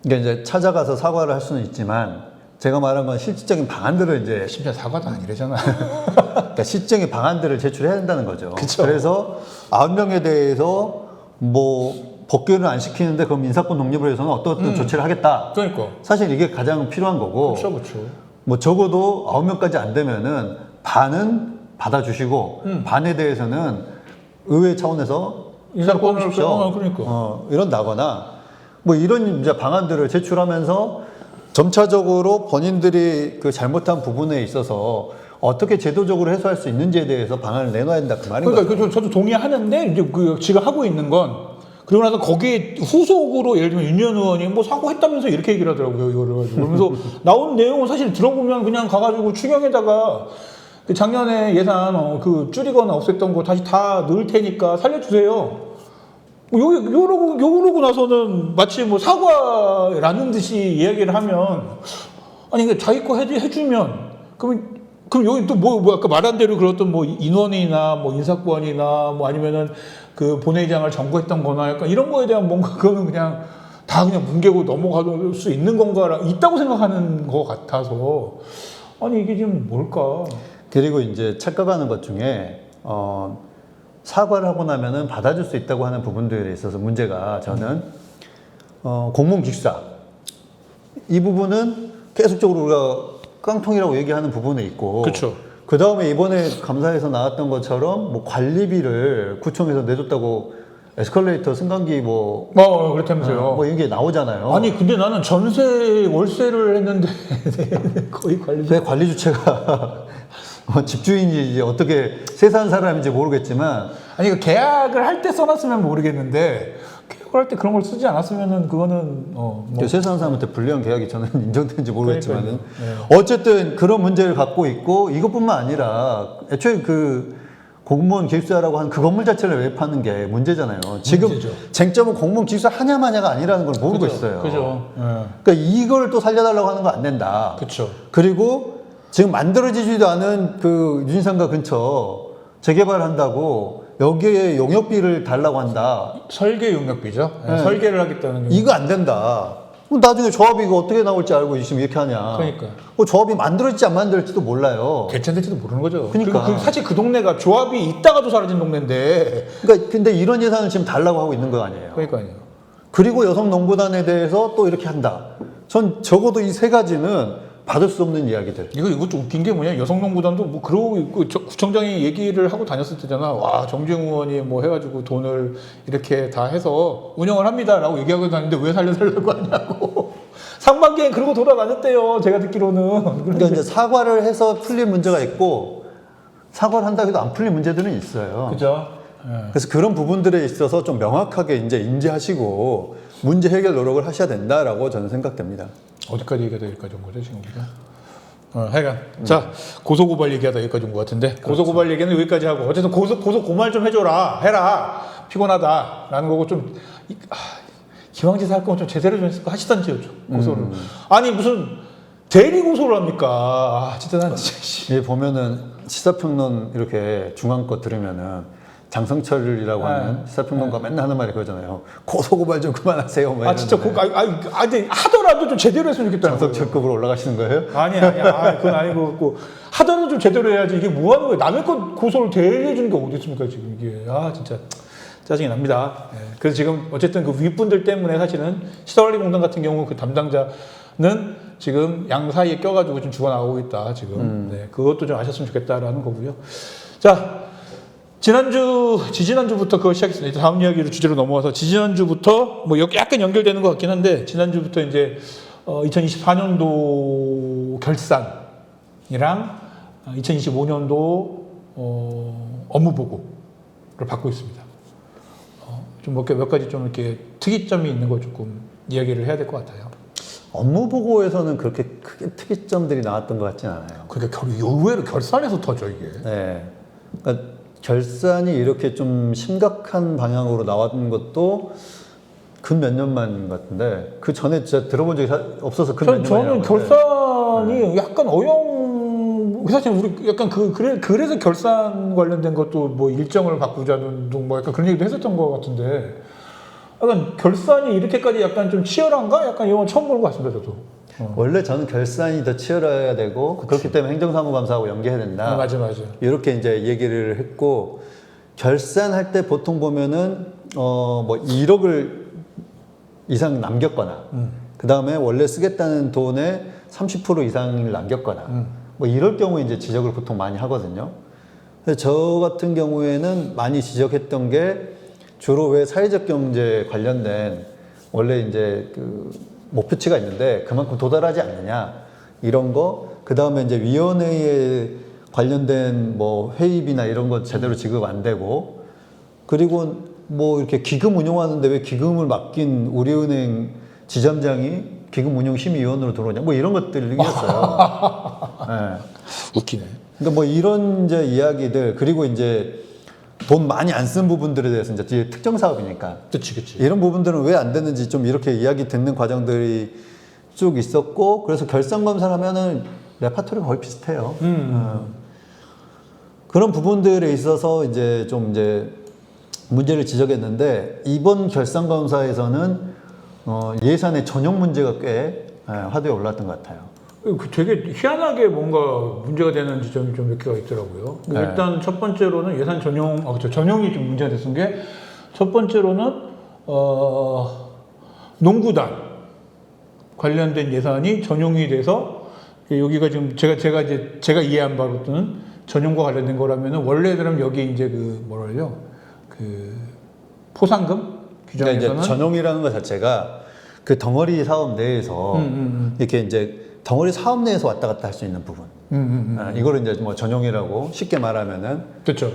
그러니까 이제 찾아가서 사과를 할 수는 있지만, 제가 말한 건 실질적인 방안들을 이제 심지어 사과도 아니래잖아. 그러니까 실질적인 방안들을 제출해야 한다는 거죠. 그쵸. 그래서 9명에 대해서 복귀를 안 시키는데 그럼 인사권 독립을 해서는 어떤 조치를 하겠다. 그러니까. 사실 이게 가장 필요한 거고. 그렇죠. 적어도 9명까지 안 되면은 반은 받아주시고 반에 대해서는 의회 차원에서 인사권을 뽑으십시오. 그러니까. 이런다거나 이런 이제 방안들을 제출하면서 점차적으로 본인들이 그 잘못한 부분에 있어서 어떻게 제도적으로 해소할 수 있는지에 대해서 방안을 내놔야 된다 그 말인 거죠. 그러니까 저도 동의하는데, 이제 지금 하고 있는 건, 그리고 나서 거기에 후속으로 예를 들면 윤현 의원이 사과했다면서 이렇게 얘기를 하더라고요, 이거를 가지고. 그러면서 나온 내용은 사실 들어보면 그냥 가가지고 추경에다가 그 작년에 예산 줄이거나 없앴던 거 다시 다 넣을 테니까 살려주세요. 요러고 나서는 마치 사과라는 듯이 이야기를 하면, 아니, 그러니까 자기 거 해주면, 그럼 여기 또 아까 말한 대로 그랬던 인원이나 인사권이나 아니면은 그 본회의장을 점거했던 거나 약간 이런 거에 대한 뭔가 그거는 그냥 다 그냥 뭉개고 넘어갈 수 있는 건가, 있다고 생각하는 것 같아서. 아니, 이게 지금 뭘까? 그리고 이제 착각하는 것 중에, 사과를 하고 나면은 받아줄 수 있다고 하는 부분들에 있어서 문제가 저는, 공문기숙사. 이 부분은 계속적으로 우리가 깡통이라고 얘기하는 부분에 있고. 그쵸. 그 다음에 이번에 감사에서 나왔던 것처럼 관리비를 구청에서 내줬다고 에스컬레이터 승강기 그렇다면서요. 이게 나오잖아요. 아니, 근데 나는 전세 월세를 했는데 거의 그 관리 주체가 집주인이 이제 어떻게 세사는 사람인지 모르겠지만, 아니, 그 계약을 할 때 써놨으면 모르겠는데, 계약을 할 때 그런 걸 쓰지 않았으면은 그거는 세사는 사람한테 불리한 계약이 저는 인정되는지 모르겠지만은 네. 어쨌든 그런 문제를 갖고 있고, 이것뿐만 아니라 애초에 그 공무원 기숙사라고 하는 그 건물 자체를 매입하는 게 문제잖아요. 지금 문제죠. 쟁점은 공무원 기숙사 하냐 마냐가 아니라는 걸 모르고 있어요. 그죠. 그러니까 이걸 또 살려달라고 하는 거 안 된다. 그쵸. 그리고 지금 만들어지지도 않은 그 유진상가 근처 재개발한다고 여기에 용역비를 달라고 한다. 설계 용역비죠. 네. 설계를 하겠다는. 이거 안 된다. 그럼 나중에 조합이 이거 어떻게 나올지 알고 지금 이렇게 하냐. 그러니까. 조합이 만들어질지 안 만들어질지도 몰라요. 괜찮을지도 모르는 거죠. 그러니까. 그리고 사실 그 동네가 조합이 있다가도 사라진 동네인데. 그러니까 근데 이런 예산을 지금 달라고 하고 있는 거 아니에요. 그러니까요. 그리고 여성농구단에 대해서 또 이렇게 한다. 전 적어도 이 세 가지는 받을 수 없는 이야기들. 이거 좀 웃긴 게 뭐냐, 여성농구단도 그러고 있고, 구청장이 얘기를 하고 다녔을 때잖아. 와, 정주영 의원이 해가지고 돈을 이렇게 다 해서 운영을 합니다라고 얘기하고 다니는데 왜 살려달라고 하냐고. 상반기엔 그러고 돌아가셨대요, 제가 듣기로는. 그러니까 이제 사과를 해서 풀릴 문제가 있고, 사과를 한다고 해도 안 풀릴 문제들은 있어요. 그죠. 그래서 그런 부분들에 있어서 좀 명확하게 이제 인지하시고 문제 해결 노력을 하셔야 된다라고 저는 생각됩니다. 어디까지 얘기하다 여기까지 온 거죠 지금 우리가? 하여간 자 고소고발 얘기하다 여기까지 온 것 같은데 고소고발 얘기는 여기까지 하고 어쨌든 고소고발 좀 해라 피곤하다라는 거고 좀 기왕지사 할 거면 좀 제대로 좀 하시던지요 좀 고소를 아니 무슨 대리 고소를 합니까? 진짜 난 진짜 이 보면은 시사평론 이렇게 중앙 거 들으면은 장성철이라고 하는 시사평론가 맨날 하는 말이 그거잖아요. 고소고발 좀 그만하세요. 뭐 진짜 하더라도 좀 제대로 했으면 좋겠다는 거예요. 장성철급으로 올라가시는 거예요? 아니야 그건 아니고 하더라도 좀 제대로 해야지 이게 뭐 하는 거예요? 남의 것 고소를 대리해 주는 게 어디 있습니까 지금 이게 진짜 짜증이 납니다. 그래서 지금 어쨌든 그 윗분들 때문에 사실은 시설관리공단 같은 경우 그 담당자는 지금 양 사이에 껴가지고 좀 죽어나가고 있다 지금. 그것도 좀 아셨으면 좋겠다라는 거고요. 자 지지난주부터 그걸 시작했습니다. 다음 이야기로 주제로 넘어와서 지지난주부터 뭐 약간 연결되는 것 같긴 한데 지난주부터 이제 2024년도 결산이랑 2025년도 업무 보고를 받고 있습니다. 좀 몇 가지 좀 이렇게 특이점이 있는 걸 조금 이야기를 해야 될 것 같아요. 업무 보고에서는 그렇게 크게 특이점들이 나왔던 것 같진 않아요. 그러니까 의외로 결산에서 터져 이게. 네. 그러니까 결산이 이렇게 좀 심각한 방향으로 나왔던 것도 근 몇 년만 같은데 그 전에 진짜 들어본 적이 없어서 저는 결산이 약간 사실 우리 약간 그래서 결산 관련된 것도 뭐 일정을 바꾸자는 등 뭐 약간 그런 얘기도 했었던 것 같은데 약간 결산이 이렇게까지 약간 좀 치열한가? 약간 이건 처음 보는 것 같습니다 저도. 원래 저는 결산이 더 치열해야 되고 그렇기 때문에 행정사무감사하고 연계해야 된다. 맞아. 이렇게 이제 얘기를 했고 결산할 때 보통 보면은 뭐 1억을 이상 남겼거나 그 다음에 원래 쓰겠다는 돈의 30% 이상을 남겼거나 뭐 이럴 경우에 이제 지적을 보통 많이 하거든요. 근데 저 같은 경우에는 많이 지적했던 게 주로 왜 사회적 경제 관련된 원래 이제 그 목표치가 있는데 그만큼 도달하지 않느냐 이런 거, 그 다음에 이제 위원회에 관련된 뭐 회의비나 이런 거 제대로 지급 안 되고, 그리고 뭐 이렇게 기금 운용하는데 왜 기금을 맡긴 우리은행 지점장이 기금 운용 심의위원으로 들어오냐 뭐 이런 것들이었어요. 네. 웃기네. 그러니까 뭐 이런 이제 이야기들, 그리고 이제 돈 많이 안 쓴 부분들에 대해서 이제 특정 사업이니까. 그치. 이런 부분들은 왜 안 됐는지 좀 이렇게 이야기 듣는 과정들이 쭉 있었고, 그래서 결산 검사를 하면은 레파토리가 거의 비슷해요. 그런 부분들에 있어서 이제 좀 이제 문제를 지적했는데, 이번 결산 검사에서는 예산의 전용 문제가 꽤 화두에 올랐던 것 같아요. 되게 희한하게 뭔가 문제가 되는 지점이 좀 몇 개가 있더라고요. 네. 일단 첫 번째로는 예산 전용, 전용이 좀 문제가 됐은 게, 첫 번째로는, 농구단 관련된 예산이 전용이 돼서, 여기가 지금 제가 이해한 바로는 전용과 관련된 거라면은, 원래대로 여기 이제 포상금 규정에서는. 그러니까 이제 전용이라는 것 자체가 그 덩어리 사업 내에서 이렇게 이제 덩어리 사업 내에서 왔다 갔다 할 수 있는 부분. 이거를 이제 뭐 전용이라고 쉽게 말하면은. 그렇죠.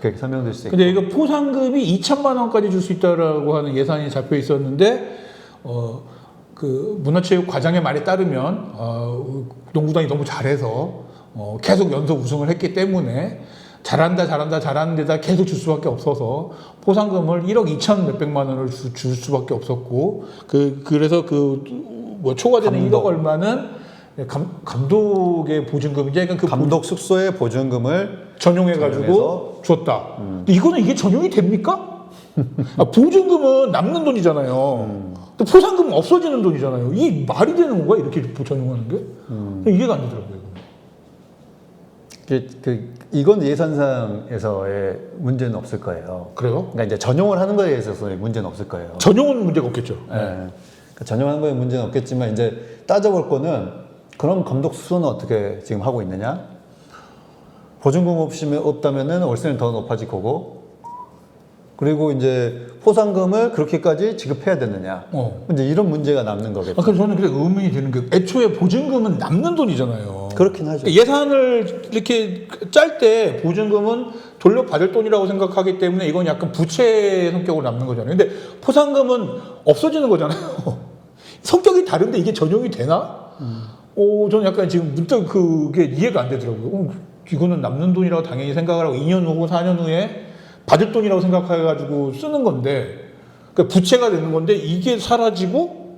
그렇게 설명될 수 있고. 근데 이거 포상금이 2천만 원까지 줄 수 있다라고 하는 예산이 잡혀 있었는데, 그 문화체육 과장의 말에 따르면, 농구단이 너무 잘해서, 계속 연속 우승을 했기 때문에, 잘하는 데다 계속 줄 수밖에 없어서 포상금을 1억 2천 몇백만 원을 줄 수밖에 없었고, 그래서 초과되는 1억 얼마는 감독의 보증금이죠. 그러니까 감독 숙소의 보증금을 전용해가지고 줬다. 근데 이게 전용이 됩니까? 보증금은 남는 돈이잖아요. 근데 포상금은 없어지는 돈이잖아요. 이게 말이 되는 건가? 이렇게 전용하는 게? 이해가 안 되더라고요. 이건 예산상에서의 문제는 없을 거예요. 그래요? 그러니까 이제 전용을 하는 거에 있어서의 문제는 없을 거예요. 전용은 문제가 없겠죠. 그러니까 전용하는 거에 문제는 없겠지만, 이제 따져볼 거는 그럼 감독 숙소는 어떻게 지금 하고 있느냐? 보증금 없다면은 월세는 더 높아질 거고, 그리고 이제 포상금을 그렇게까지 지급해야 되느냐? 이제 이런 문제가 남는 거겠죠. 그래서 저는 의문이 드는 게, 애초에 보증금은 남는 돈이잖아요. 그렇긴 하죠. 예산을 이렇게 짤 때 보증금은 돌려받을 돈이라고 생각하기 때문에 이건 약간 부채 성격으로 남는 거잖아요. 근데 포상금은 없어지는 거잖아요. 성격이 다른데 이게 전용이 되나? 저는 약간 지금 문득 그게 이해가 안 되더라고요. 이거는 남는 돈이라고 당연히 생각을 하고 2년 후, 4년 후에 받을 돈이라고 생각해가지고 쓰는 건데, 그러니까 부채가 되는 건데 이게 사라지고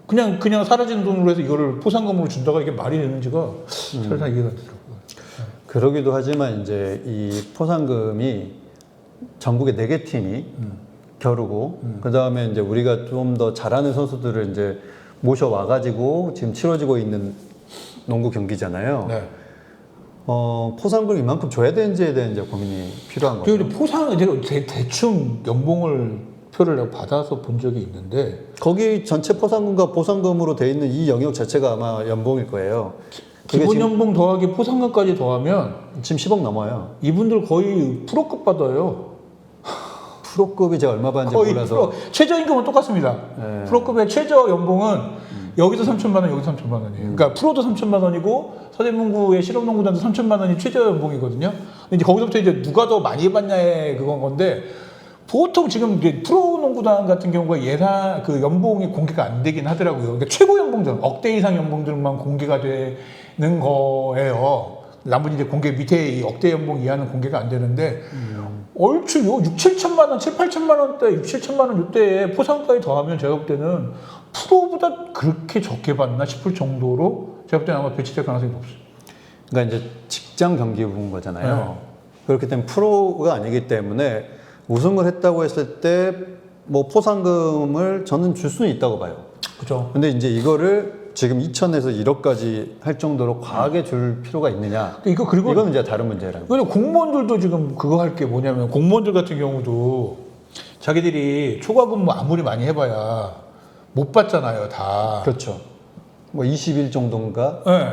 그냥 사라지는 돈으로 해서 이거를 포상금으로 준다가 이게 말이 되는지가 잘 이해가 안 되더라고요. 그러기도 하지만 이제 이 포상금이 전국의 4개 팀이 겨루고 그 다음에 이제 우리가 좀 더 잘하는 선수들을 이제 모셔와가지고 지금 치러지고 있는 농구 경기잖아요. 네. 포상금을 이만큼 줘야 되는지에 대한 이제 고민이 필요한 거죠. 그리고 포상은 제가 대충 연봉을 표를 내가 받아서 본 적이 있는데 거기 전체 포상금과 보상금으로 돼 있는 이 영역 자체가 아마 연봉일 거예요. 그게 기본 연봉 더하기 포상금까지 더하면 지금 10억 넘어요. 이분들 거의 프로급 받아요. 프로급이 제가 얼마 받는지 거의 몰라서. 최저임금은 똑같습니다. 네. 프로급의 최저 연봉은 여기서 3천만 원, 여기서 3천만 원이에요. 그러니까 프로도 3천만 원이고 서대문구의 실업농구단도 3천만 원이 최저 연봉이거든요. 근데 이제 거기서부터 이제 누가 더 많이 받냐의 그건 건데 보통 지금 이제 프로농구단 같은 경우가 예산 그 연봉이 공개가 안 되긴 하더라고요. 그러니까 최고 연봉들, 억대 이상 연봉들만 공개가 되는 거예요. 나머지 이제 공개 밑에 이 억대 연봉 이하는 공개가 안 되는데 얼추 요 6, 7천만 원, 7, 8천만 원대, 6, 7천만 원 요때에 포상까지 더하면 제가 볼 때는 프로보다 그렇게 적게 받나 싶을 정도로 제가 볼 때는 아마 배치될 가능성이 높습니다. 그러니까 이제 직장 경기 부분 거잖아요. 네. 그렇기 때문에 프로가 아니기 때문에 우승을 했다고 했을 때 뭐 포상금을 저는 줄 수는 있다고 봐요. 그죠? 근데 이제 이거를 지금 2천에서 1억까지 할 정도로 과하게 줄 필요가 있느냐? 그리고 이거는 이제 다른 문제라는 거예요. 그리고 공무원들도 지금 그거 할 게 뭐냐면 공무원들 같은 경우도 자기들이 초과 근무 아무리 많이 해봐야 못 받잖아요, 다. 그렇죠. 뭐 20일 정도인가? 네.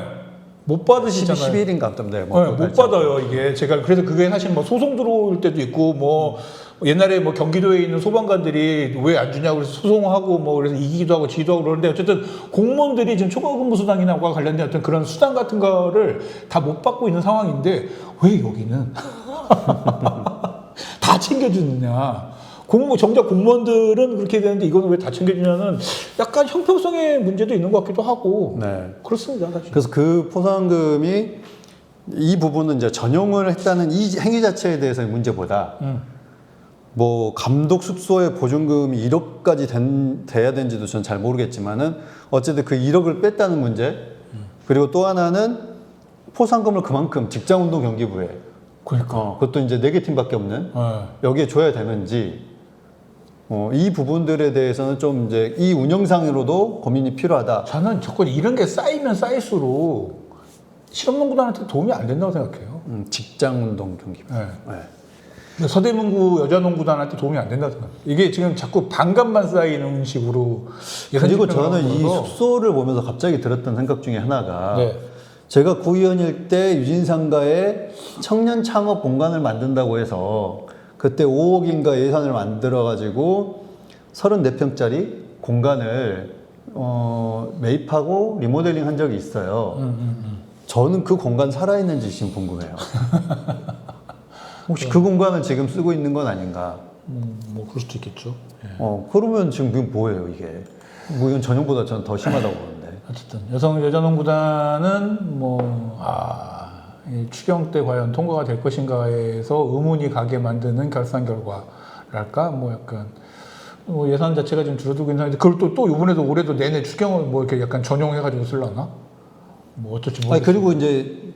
못 받으시잖아요. 11일인가 아무튼 네, 네, 못 받아요, 이게. 제가 그래서 그게 사실 뭐 소송 들어올 때도 있고 뭐 옛날에 뭐 경기도에 있는 소방관들이 왜 안 주냐고 그래서 소송하고 뭐 그래서 이기기도 하고 지기도 하고 그러는데 어쨌든 공무원들이 지금 초과근무 수당이나 관련된 어떤 그런 수당 같은 거를 다 못 받고 있는 상황인데 왜 여기는 다 챙겨주느냐. 정작 공무원들은 그렇게 되는데 이거는 왜 다 챙겨주냐는 약간 형평성의 문제도 있는 것 같기도 하고. 네. 그렇습니다, 사실. 그래서 그 포상금이 이 부분은 이제 전용을 했다는 이 행위 자체에 대해서의 문제보다 뭐 감독 숙소의 보증금이 1억까지 돼야 되는지도 전 잘 모르겠지만은 어쨌든 그 1억을 뺐다는 문제 그리고 또 하나는 포상금을 그만큼 직장운동 경기부에 그러니까. 그것도 이제 4개 팀밖에 없는 네. 여기에 줘야 되는지 이 부분들에 대해서는 좀 이제 이 운영상으로도 고민이 필요하다. 저는 자꾸 이런 게 쌓이면 쌓일수록 실업농구단한테 도움이 안 된다고 생각해요. 직장운동 경기부. 네. 네. 서대문구 여자농구단한테 도움이 안 된다고 생각해요. 이게 지금 자꾸 반감만 쌓이는 식으로 그리고 저는 이 예산집행을 숙소를 보면서 갑자기 들었던 생각 중에 하나가 네. 제가 구의원일 때 유진상가에 청년 창업 공간을 만든다고 해서 그때 5억인가 예산을 만들어가지고 34평짜리 공간을 매입하고 리모델링 한 적이 있어요. 저는 그 공간 살아있는지 지금 궁금해요. 혹시 그 공간을 지금 쓰고 있는 건 아닌가? 뭐 그럴 수도 있겠죠. 예. 그러면 지금 이건 뭐예요 이게? 뭐 이건 전용보다 저는 더 심하다고 보는데. 어쨌든 여자농구단은 이 추경 때 과연 통과가 될 것인가에서 의문이 가게 만드는 결산 결과랄까 뭐 약간 뭐 예산 자체가 좀 줄어들고 있는 상황인데 그걸 또 이번에도 올해도 내내 추경을 뭐 이렇게 약간 전용해가지고 쓸라나? 뭐 어쩔지 모르겠어요. 아니 그리고 이제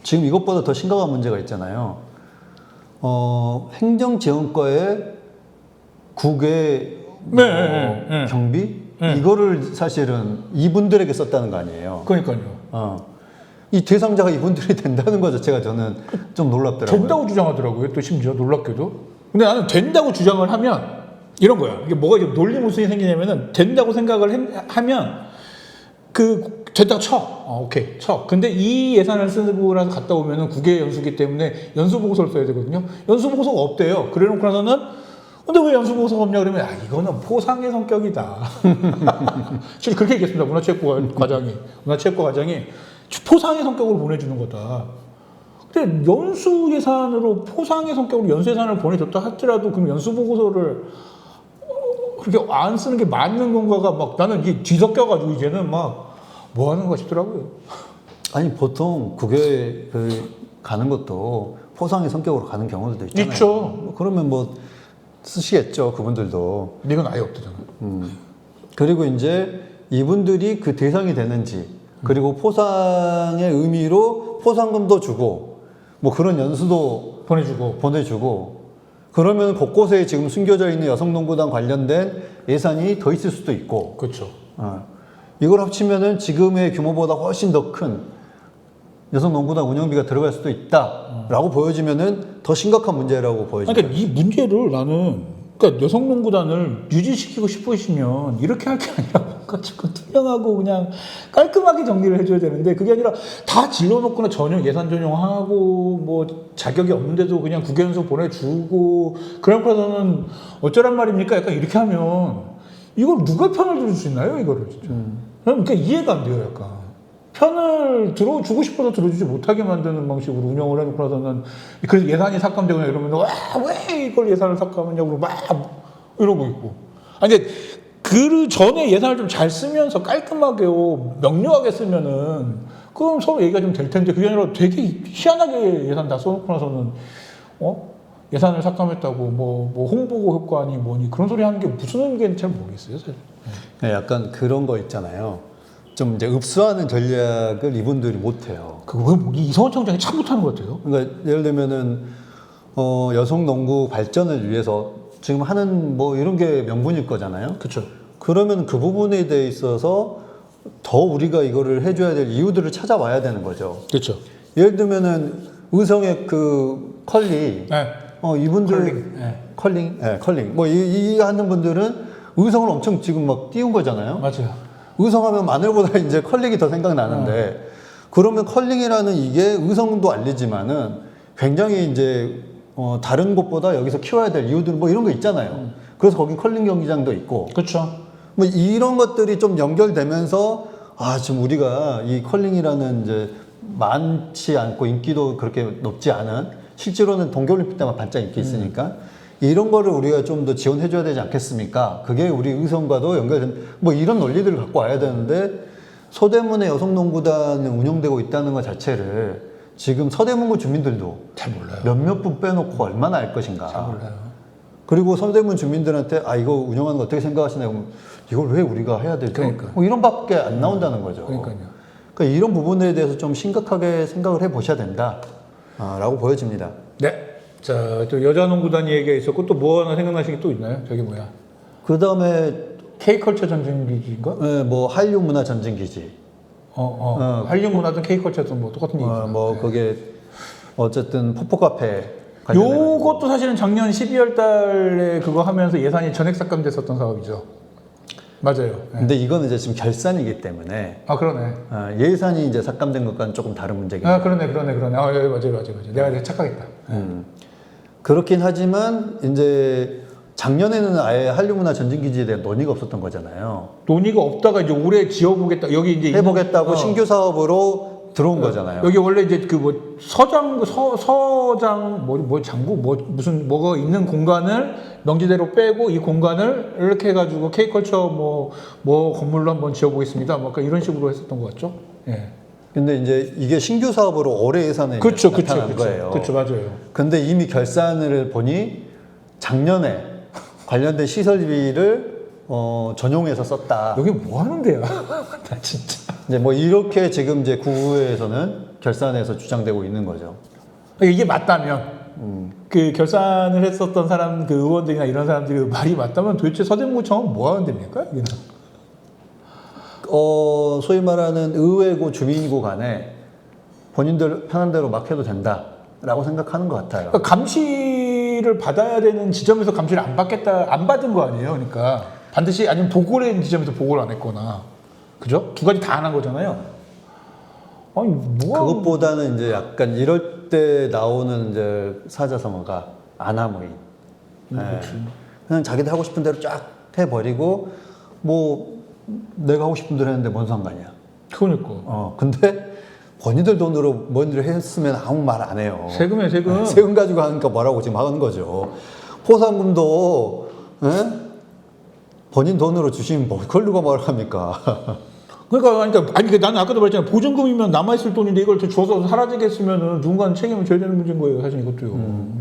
지금 이것보다 더 심각한 문제가 있잖아요. 행정지원과의 국외 경비 이거를 사실은 이분들에게 썼다는 거 아니에요. 그러니까요. 이 대상자가 이분들이 된다는 것 자체가 저는 좀 놀랍더라고요. 된다고 주장하더라고요. 또 심지어 놀랍게도. 근데 나는 된다고 주장을 하면 이런 거야. 이게 뭐가 지금 논리무슨이 생기냐면은 된다고 생각을 하면 됐다고 쳐. 오케이. 쳐. 근데 이 예산을 쓰고 나서 갔다 오면은 국외 연수기 때문에 연수보고서를 써야 되거든요. 연수보고서가 없대요. 그래 놓고 나서는 근데 왜 연수보고서가 없냐 그러면 이거는 포상의 성격이다. 실제 그렇게 얘기했습니다. 문화체육과 과장이 포상의 성격으로 보내주는 거다. 근데 연수 예산으로 포상의 성격으로 연수 예산을 보내줬다 하더라도 그럼 연수 보고서를 그렇게 안 쓰는 게 맞는 건가가 막 나는 이게 뒤섞여가지고 이제는 막 뭐 하는 거 싶더라고요. 아니 보통 그게 가는 것도 포상의 성격으로 가는 경우도 있잖아요. 있죠. 뭐 그러면 뭐 쓰시겠죠 그분들도. 근데 이건 아예 없대잖아. 그리고 이제 이분들이 그 대상이 되는지 그리고 포상의 의미로 포상금도 주고 뭐 그런 연수도 보내주고 그러면 곳곳에 지금 숨겨져 있는 여성농구단 관련된 예산이 더 있을 수도 있고 그렇죠. 이걸 합치면은 지금의 규모보다 훨씬 더 큰 여성농구단 운영비가 들어갈 수도 있다라고 보여지면은 더 심각한 문제라고 보여집니다. 그러니까 이 문제를 나는 그러니까 여성농구단을 유지시키고 싶으시면 이렇게 할 게 아니라 뭔가 조금 투명하고 그냥 깔끔하게 정리를 해줘야 되는데 그게 아니라 다 질러놓거나 전용 예산 전용하고 뭐 자격이 없는데도 그냥 국외연수 보내주고 그러고서는 어쩌란 말입니까? 약간 이렇게 하면 이걸 누가 편을 들을 수 있나요? 이거를 진짜. 그러니까 이해가 안 돼요. 약간 편을 들어주고 싶어서 들어주지 못하게 만드는 방식으로 운영을 해놓고 나서는 그래서 예산이 삭감되거나 이러면 왜 이걸 예산을 삭감하냐고 막 이러고 있고. 아니 근데 그 전에 예산을 좀 잘 쓰면서 깔끔하게 명료하게 쓰면은 그럼 서로 얘기가 좀 될 텐데 그게 아니라 되게 희한하게 예산 다 써놓고 나서는 예산을 삭감했다고 뭐 홍보 효과니 뭐니 그런 소리 하는 게 무슨 의미인지 잘 모르겠어요. 사실. 네, 약간 그런 거 있잖아요. 좀 이제 흡수하는 전략을 이분들이 못해요. 그거 이성원 청장이 참 못하는 것 같아요. 그러니까 예를 들면은 여성 농구 발전을 위해서 지금 하는 뭐 이런 게 명분일 거잖아요. 그렇죠. 그러면 그 부분에 대해 있어서 더 우리가 이거를 해줘야 될 이유들을 찾아와야 되는 거죠. 그렇죠. 예를 들면은 의성의 그 컬리, 네. 이분들 컬링, 뭐 이 하는 분들은 의성을 엄청 지금 막 띄운 거잖아요. 맞아요. 의성하면 마늘보다 이제 컬링이 더 생각나는데 그러면 컬링이라는 이게 의성도 알리지만은 굉장히 이제 다른 곳보다 여기서 키워야 될 이유들 뭐 이런 거 있잖아요. 그래서 거기 컬링 경기장도 있고 그렇죠. 뭐 이런 것들이 좀 연결되면서 지금 우리가 이 컬링이라는 이제 많지 않고 인기도 그렇게 높지 않은 실제로는 동계올림픽 때만 반짝 인기 있으니까 이런 거를 우리가 좀 더 지원해줘야 되지 않겠습니까? 그게 우리 의성과도 연결된 뭐 이런 논리들을 갖고 와야 되는데 서대문의 여성농구단이 운영되고 있다는 것 자체를 지금 서대문구 주민들도 잘 몰라요. 몇몇 분 빼놓고 얼마나 알 것인가. 잘 몰라요. 그리고 서대문 주민들한테 이거 운영하는 거 어떻게 생각하시나요? 그러면 이걸 왜 우리가 해야 되죠? 그러니까. 뭐 이런 밖에 안 나온다는 거죠. 그러니까요. 그러니까 이런 부분에 대해서 좀 심각하게 생각을 해보셔야 된다. 라고 보여집니다. 네. 자, 또 여자농구단 얘기가 있었고 또 뭐 하나 생각나시는 게 또 있나요? 저기 뭐야? 그 다음에 K컬처 전쟁기지인가? 뭐 한류 문화 전쟁 기지. 한류 문화든 K컬처든 뭐 똑같은 얘기죠. 뭐 그게 어쨌든 포포 카페. 관련해가지고. 요것도 사실은 작년 12월 달에 그거 하면서 예산이 전액 삭감됐었던 사업이죠. 맞아요. 네. 근데 이거는 이제 지금 결산이기 때문에 그러네. 예산이 이제 삭감된 것과는 조금 다른 문제긴 해요. 그러네. 예, 맞아요. 내가 착각했다. 그렇긴 하지만 이제 작년에는 아예 한류 문화 전쟁 기지에 대한 논의가 없었던 거잖아요. 논의가 없다가 이제 올해 지어보겠다. 여기 이제 해보겠다고 신규 사업으로 들어온 거잖아요. 여기 원래 이제 그 뭐 서장 뭐 장구 무슨 뭐가 있는 공간을 명지대로 빼고 이 공간을 이렇게 해가지고 K컬처 뭐 건물로 한번 지어보겠습니다. 뭐 이런 식으로 했었던 것 같죠. 예. 근데 이제 이게 신규 사업으로 올해 예산에 나타난 거예요. 그렇죠, 맞아요. 근데 이미 결산을 보니 작년에 관련된 시설비를 전용해서 썼다. 여기 뭐 하는 데야? 나 진짜. 이제 뭐 이렇게 지금 이제 구에서는 결산해서 주장되고 있는 거죠. 이게 맞다면 그 결산을 했었던 사람 그 의원들이나 이런 사람들이 말이 맞다면 도대체 서대문구청은 뭐 하는 데입니까? 이게 소위 말하는 의회고 주민이고 간에 본인들 편한 대로 막 해도 된다라고 생각하는 것 같아요. 그러니까 감시를 받아야 되는 지점에서 감시를 안 받은 거 아니에요? 그러니까 반드시 아니면 보고를 했는 지점에서 보고를 안 했거나, 그죠? 두 가지 다 안 한 거잖아요. 아니 뭐 그것보다는 이제 약간 이럴 때 나오는 이제 사자성어가 아나무인. 그냥 자기들 하고 싶은 대로 쫙 해버리고 뭐 내가 하고 싶은 대로 했는데 뭔 상관이야. 그러니까. 근데 본인들 돈으로 뭔 일을 했으면 아무 말 안 해요. 세금에 세금. 세금 가지고 하니까 뭐라고 지금 하는 거죠. 포상금도 예? 본인 돈으로 주시면 뭘 걸리고 뭘 합니까? 그러니까 아니 나는 아까도 말했잖아. 보증금이면 남아있을 돈인데 이걸 줘서 사라지게 했으면은 누군가는 책임을 져야 되는 문제인 거예요. 사실 이것도요.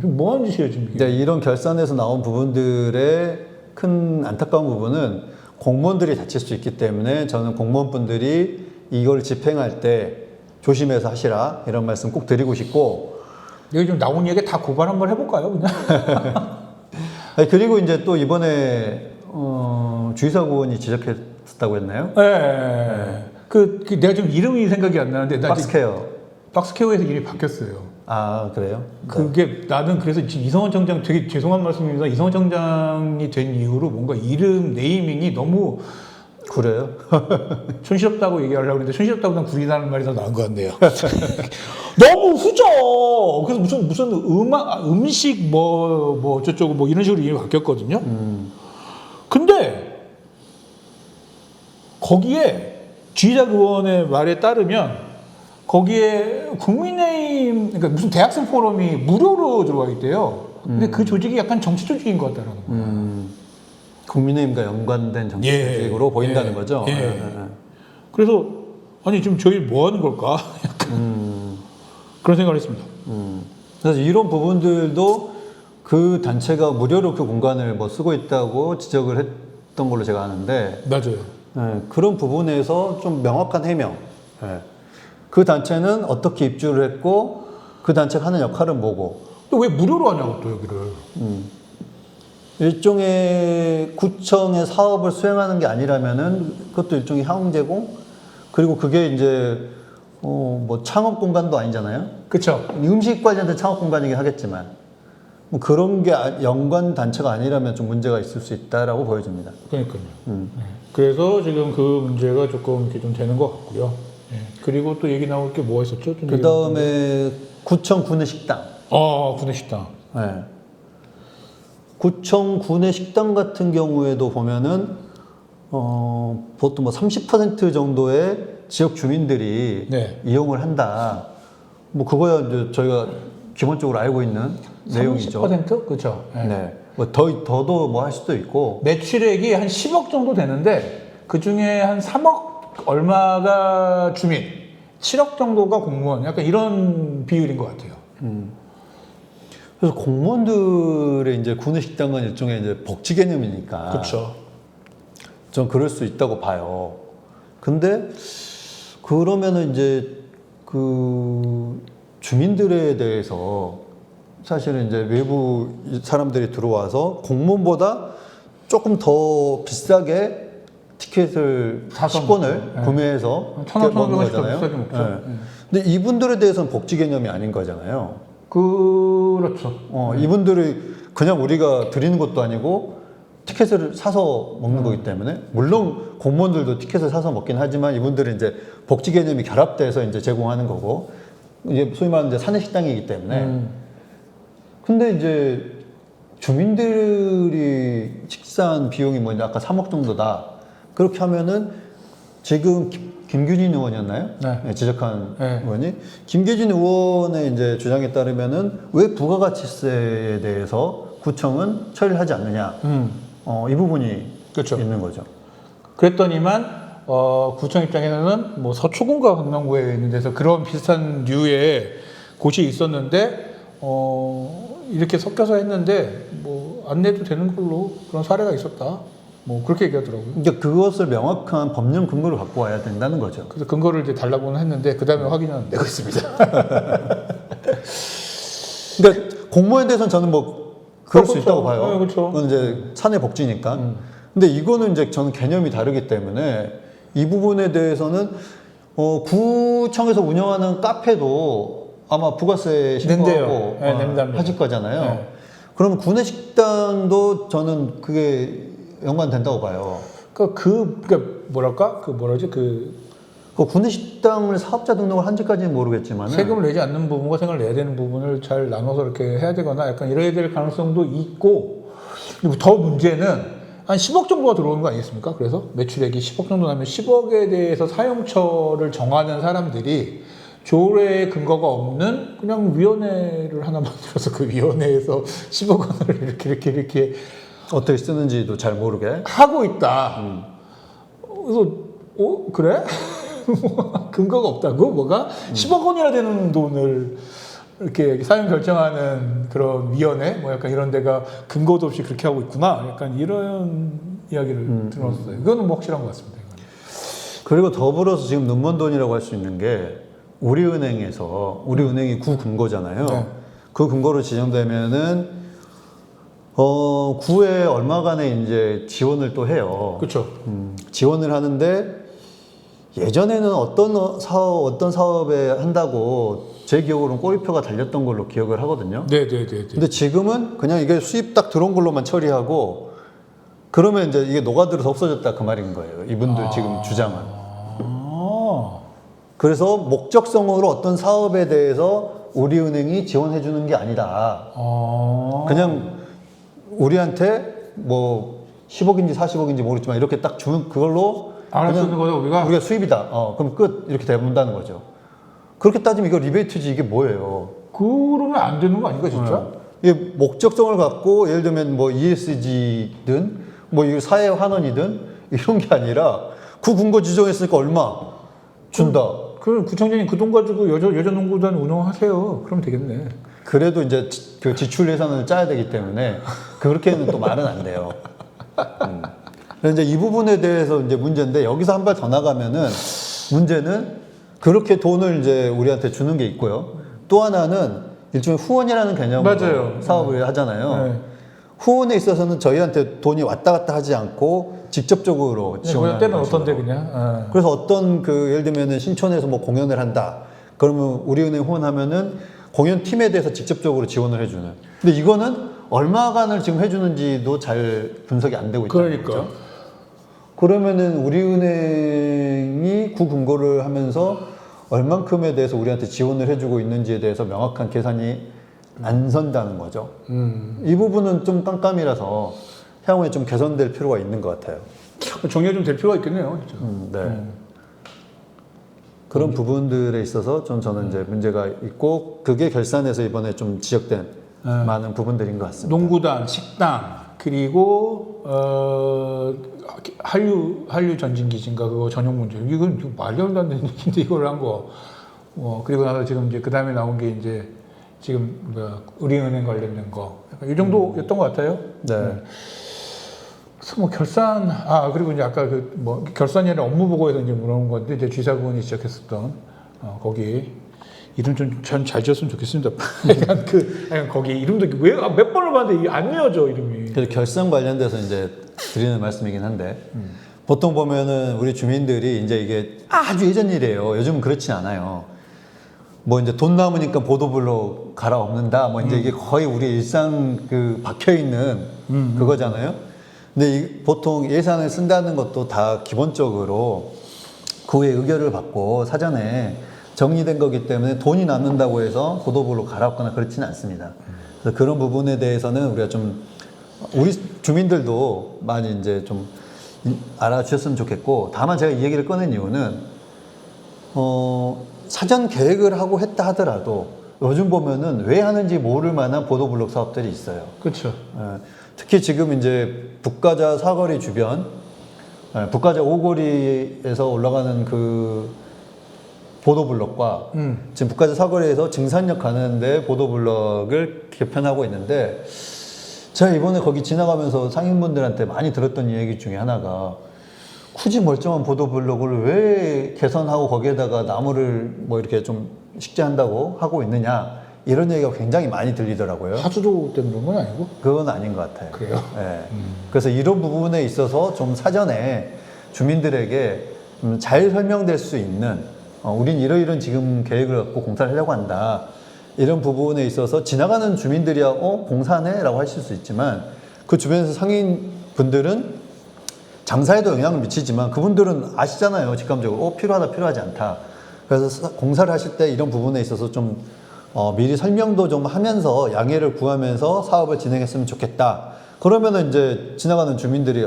지금 뭐 하는 짓이에요 지금. 이제 이런 결산에서 나온 부분들의 큰 안타까운 부분은 공무원들이 다칠 수 있기 때문에 저는 공무원분들이 이걸 집행할 때 조심해서 하시라 이런 말씀 꼭 드리고 싶고 여기 좀 나온 얘기 다 고발 한번 해볼까요 그냥? 아니, 그리고 이제 또 이번에 주의사 의원이 지적했다고 했나요? 네. 그 내가 지금 이름이 생각이 안 나는데 나 박스케어. 박스케어에서 이름이 바뀌었어요. 아 그래요? 그게 나는 그래서 지금 이성원 청장 되게 죄송한 말씀입니다. 이성원 청장이 된 이후로 뭔가 이름 네이밍이 너무 그래요? 촌스럽다고 얘기하려고 했는데 촌스럽다보단 구리다는 말이 더 나은 것 같네요. 너무 후져. 그래서 무슨 음식 뭐 어쩌고 뭐 이런 식으로 이름이 바뀌었거든요. 근데 거기에 지휘자 의원의 말에 따르면 거기에 국민의힘 그러니까 무슨 대학생 포럼이 무료로 들어가 있대요. 근데 그 조직이 약간 정치 조직인 것 같다라는 거예요. 국민의힘과 연관된 정치 예. 조직으로 보인다는 거죠. 예. 그래서 아니 지금 저희 뭐 하는 걸까? 그런 생각을 했습니다. 그래서 이런 부분들도 그 단체가 무료로 그 공간을 뭐 쓰고 있다고 지적을 했던 걸로 제가 아는데 맞아요. 예, 그런 부분에서 좀 명확한 해명. 예. 그 단체는 어떻게 입주를 했고 그 단체가 하는 역할은 뭐고. 또 왜 무료로 하냐고 또 여기를. 일종의 구청의 사업을 수행하는 게 아니라면은 그것도 일종의 향응 제공. 그리고 그게 이제 뭐 창업 공간도 아니잖아요. 그렇죠. 음식 관련된 창업 공간이긴 하겠지만 뭐 그런 게 연관 단체가 아니라면 좀 문제가 있을 수 있다라고 보여집니다. 그러니까요. 그래서 지금 그 문제가 조금 이렇게 좀 되는 것 같고요. 예. 그리고 또 얘기 나올 게 뭐가 있었죠? 그 다음에 구청 구내식당. 구내식당. 네. 구청 구내식당 같은 경우에도 보면은 보통 뭐 30% 정도의 지역 주민들이 네. 이용을 한다. 뭐 그거야 이제 저희가 기본적으로 알고 있는 내용이죠. 30%? 그렇죠. 네. 뭐 더도 뭐 할 수도 있고. 매출액이 한 10억 정도 되는데 그 중에 한 3억 얼마가 주민, 7억 정도가 공무원. 약간 이런 비율인 것 같아요. 그래서 공무원들의 이제 구내식당은 일종의 이제 복지 개념이니까. 그렇죠. 전 그럴 수 있다고 봐요. 근데 그러면은 이제 그 주민들에 대해서 사실은 이제 외부 사람들이 들어와서 공무원보다 조금 더 비싸게 티켓을 식권을 네. 구매해서 천원, 먹는 1,500원씩 더 거잖아요. 비싸게 먹죠. 네. 근데 이분들에 대해서는 복지 개념이 아닌 거잖아요. 그렇죠. 이분들이 그냥 우리가 드리는 것도 아니고 티켓을 사서 먹는 거기 때문에 물론 공무원들도 티켓을 사서 먹긴 하지만 이분들은 이제 복지 개념이 결합돼서 이제 제공하는 거고 이제 소위 말하는 이제 사내 식당이기 때문에 근데 이제 주민들이 식사한 비용이 뭐 아까 3억 정도다 그렇게 하면은 지금 김규진 의원이었나요? 네. 지적한 네. 의원이 김규진 의원의 이제 주장에 따르면은 왜 부가가치세에 대해서 구청은 처리를 하지 않느냐? 이 부분이 그렇죠. 있는 거죠. 그랬더니만 구청 입장에서는 뭐 서초군과 강남구에 있는 데서 그런 비슷한 류의 곳이 있었는데 이렇게 섞여서 했는데 뭐 안 내도 되는 걸로 그런 사례가 있었다. 뭐 그렇게 얘기하더라고요. 그러니까 그것을 명확한 법령 근거를 갖고 와야 된다는 거죠. 그래서 근거를 이제 달라고는 했는데 그 다음에 확인은 안 되고 있습니다. 그러니까 공무원에 대해서는 저는 뭐 그럴 수 그렇죠. 있다고 봐요. 네, 그렇죠. 그건 이제 사내 복지니까. 근데 이거는 이제 저는 개념이 다르기 때문에 이 부분에 대해서는 구청에서 운영하는 카페도 아마 부가세 신고하고 네, 낸답니다. 하실 거잖아요. 네. 그러면 구내식당도 저는 그게 연관된다고 봐요. 그러니까 뭐랄까 그 구내식당을 사업자 등록을 한지까지는 모르겠지만 세금을 내지 않는 부분과 세금을 내야 되는 부분을 잘 나눠서 이렇게 해야 되거나 약간 이래야 될 가능성도 있고 그리고 더 문제는 한 10억 정도가 들어오는 거 아니겠습니까? 그래서 매출액이 10억 정도 나면 10억에 대해서 사용처를 정하는 사람들이 조례 근거가 없는 그냥 위원회를 하나 만들어서 그 위원회에서 10억 원을 이렇게 어떻게 쓰는지도 잘 모르게. 하고 있다. 그래서 그래? 근거가 없다고? 뭐가? 10억 원이나 되는 돈을 이렇게 사용 결정하는 그런 위원회 뭐 약간 이런 데가 근거도 없이 그렇게 하고 있구나. 약간 이런 이야기를 들었어요. 이거는 뭐 확실한 것 같습니다. 이거는. 그리고 더불어서 지금 눈먼 돈이라고 할 수 있는 게 우리은행이 구 근거잖아요. 네. 그 근거로 지정되면은 구에 얼마간의 이제 지원을 또 해요. 그렇죠. 지원을 하는데 예전에는 어떤 사업에 한다고 제 기억으로는 꼬리표가 달렸던 걸로 기억을 하거든요. 네네네. 근데 지금은 그냥 이게 수입 딱 들어온 걸로만 처리하고 그러면 이제 이게 녹아들어서 없어졌다 그 말인 거예요. 이분들 지금 주장은. 그래서 목적성으로 어떤 사업에 대해서 우리은행이 지원해 주는 게 아니다. 그냥 우리한테 뭐 10억인지 40억인지 모르겠지만 이렇게 딱 주는 그걸로 알아쓰는 거죠 우리가 수입이다. 그럼 끝 이렇게 돼본다는 거죠. 그렇게 따지면 이거 리베이트지 이게 뭐예요? 그러면 안 되는 거 아닌가 진짜? 이게 목적성을 갖고 예를 들면 뭐 ESG든 뭐 이 사회 환원이든 이런 게 아니라 그 근거 지정했으니까 얼마 준다. 그럼 구청장님 그 돈 가지고 여자농구단 운영하세요. 그럼 되겠네. 그래도 이제 그 지출 예산을 짜야 되기 때문에 그렇게는 또 말은 안 돼요. 그래서 이제 이 부분에 대해서 이제 문제인데 여기서 한 발 더 나가면은 문제는 그렇게 돈을 이제 우리한테 주는 게 있고요. 또 하나는 일종의 후원이라는 개념으로 맞아요. 사업을 하잖아요. 네. 후원에 있어서는 저희한테 돈이 왔다 갔다 하지 않고 직접적으로 지원하는 때는 방식으로. 어떤데 그냥. 그래서 어떤 그 예를 들면은 신촌에서 뭐 공연을 한다. 그러면 우리은행 후원하면은 공연 팀에 대해서 직접적으로 지원을 해주는. 근데 이거는 얼마간을 지금 해주는지도 잘 분석이 안 되고 있다는 그러니까. 거죠. 그러면은 우리은행이 그 근거를 하면서 얼만큼에 대해서 우리한테 지원을 해주고 있는지에 대해서 명확한 계산이 안 선다는 거죠. 이 부분은 좀 깜깜이라서 향후에 좀 개선될 필요가 있는 것 같아요. 정리가 좀 될 필요가 있겠네요. 진짜. 네. 그런 부분들에 있어서 좀 저는 이제 문제가 있고 그게 결산에서 이번에 좀 지적된 많은 부분들인 것 같습니다. 농구단, 식당 그리고 한류 전진기지인가 그거 전용 문제. 이건 말이 안 되는 얘기인데 이걸 한 거. 그리고 나서 지금 이제 그 다음에 나온 게 이제 지금 우리은행 관련된 거. 약간 이 정도였던 것 같아요. 네. 그래서 뭐 결산 그리고 이제 아까 그 뭐 결산이 아니라 업무 보고에서 이제 물어본 건데 이제 지사분이 지적했었던 거기 이름 좀 잘 지었으면 좋겠습니다. 약간 거기 이름도 왜 몇 번을 봤는데 안 외워져 이름이. 그래서 결산 관련돼서 이제 드리는 말씀이긴 한데 보통 보면은 우리 주민들이 이제 이게 아주 예전 일이에요. 요즘은 그렇진 않아요. 뭐 이제 돈 남으니까 보도블록 갈아엎는다. 뭐 이제 이게 거의 우리 일상 그 박혀 있는 그거잖아요. 근데 보통 예산을 쓴다는 것도 다 기본적으로 그의 의결을 받고 사전에 정리된 거기 때문에 돈이 남는다고 해서 보도블록 갈아엎거나 그렇지는 않습니다. 그래서 그런 부분에 대해서는 우리가 좀 우리 주민들도 많이 이제 좀 알아주셨으면 좋겠고 다만 제가 이 얘기를 꺼낸 이유는 사전 계획을 하고 했다 하더라도 요즘 보면은 왜 하는지 모를 만한 보도블록 사업들이 있어요. 그렇죠. 특히 지금 이제 북가자 사거리 주변, 북가자 오거리에서 올라가는 그 보도블록과 지금 북가자 사거리에서 증산역 가는데 보도블록을 개편하고 있는데 제가 이번에 거기 지나가면서 상인분들한테 많이 들었던 얘기 중에 하나가 굳이 멀쩡한 보도블록을 왜 개선하고 거기에다가 나무를 뭐 이렇게 좀 식재한다고 하고 있느냐 이런 얘기가 굉장히 많이 들리더라고요. 하수도 때문에 그런 건 아니고? 그건 아닌 것 같아요. 그래요? 네. 그래서 이런 부분에 있어서 좀 사전에 주민들에게 잘 설명될 수 있는 우린 이러이런 지금 계획을 갖고 공사를 하려고 한다. 이런 부분에 있어서 지나가는 주민들이야 공사네? 라고 하실 수 있지만 그 주변에서 상인분들은 장사에도 영향을 미치지만 그분들은 아시잖아요. 직감적으로 필요하다 필요하지 않다. 그래서 공사를 하실 때 이런 부분에 있어서 좀 미리 설명도 좀 하면서 양해를 구하면서 사업을 진행했으면 좋겠다. 그러면은 이제 지나가는 주민들이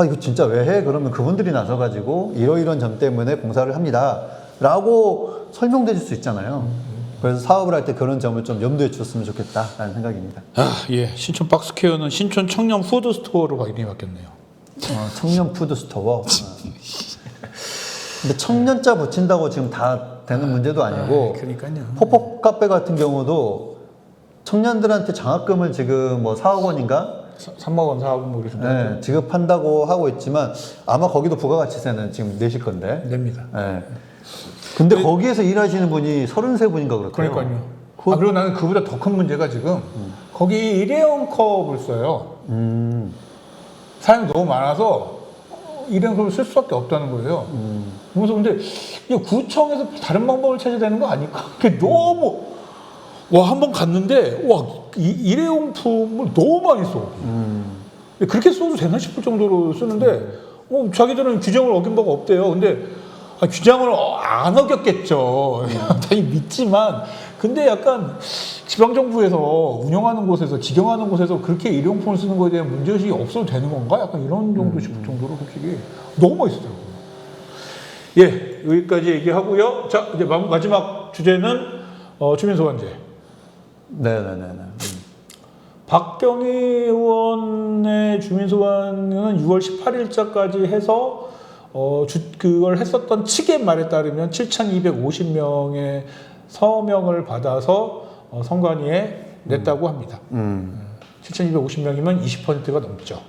이거 진짜 왜 해? 그러면 그분들이 나서가지고 이러이런 점 때문에 공사를 합니다. 라고 설명돼 줄 수 있잖아요. 그래서 사업을 할 때 그런 점을 좀 염두에 줬으면 좋겠다라는 생각입니다. 예. 신촌 박스퀘어는 신촌 청년 푸드스토어로 이름이 바뀌었네요. 청년 푸드스토어. 근데 청년자 붙인다고 지금 다 되는 문제도 아니고 그러니까요. 팝업 카페 같은 경우도 청년들한테 장학금을 지금 뭐 4억 원인가 3억 원, 4억 원 모르겠는데. 네, 지급한다고 하고 있지만 아마 거기도 부가가치세는 지금 내실 건데. 냅니다. 네. 근데 거기에서 일하시는 분이 33분인가 그렇대요. 그러니까요. 그리고 나는 그보다 더 큰 문제가 지금 거기 일회용 컵을 써요. 사람이 너무 많아서 일회용 컵을 쓸 수밖에 없다는 거예요. 그래서 근데 이 구청에서 다른 방법을 찾아야 되는 거 아닐까? 그게 너무 한 번 갔는데 일회용품을 너무 많이 써. 그렇게 써도 되나 싶을 정도로 쓰는데 자기들은 규정을 어긴 바가 없대요. 근데 규정을 안 어겼겠죠. 당연히 믿지만 근데 약간 지방정부에서 운영하는 곳에서 직영하는 곳에서 그렇게 일회용품을 쓰는 거에 대한 문제의식이 없어도 되는 건가? 약간 이런 정도 싶을 정도로 솔직히 너무 멋있더라고요. 예, 여기까지 얘기하고요. 자, 이제 마지막 주제는 주민소관제. 네네네. 박경희 의원의 주민소관은 6월 18일자까지 해서 그걸 했었던 측의 말에 따르면 7,250명의 서명을 받아서 선관위에 냈다고 합니다. 7,250명이면 20%가 넘죠.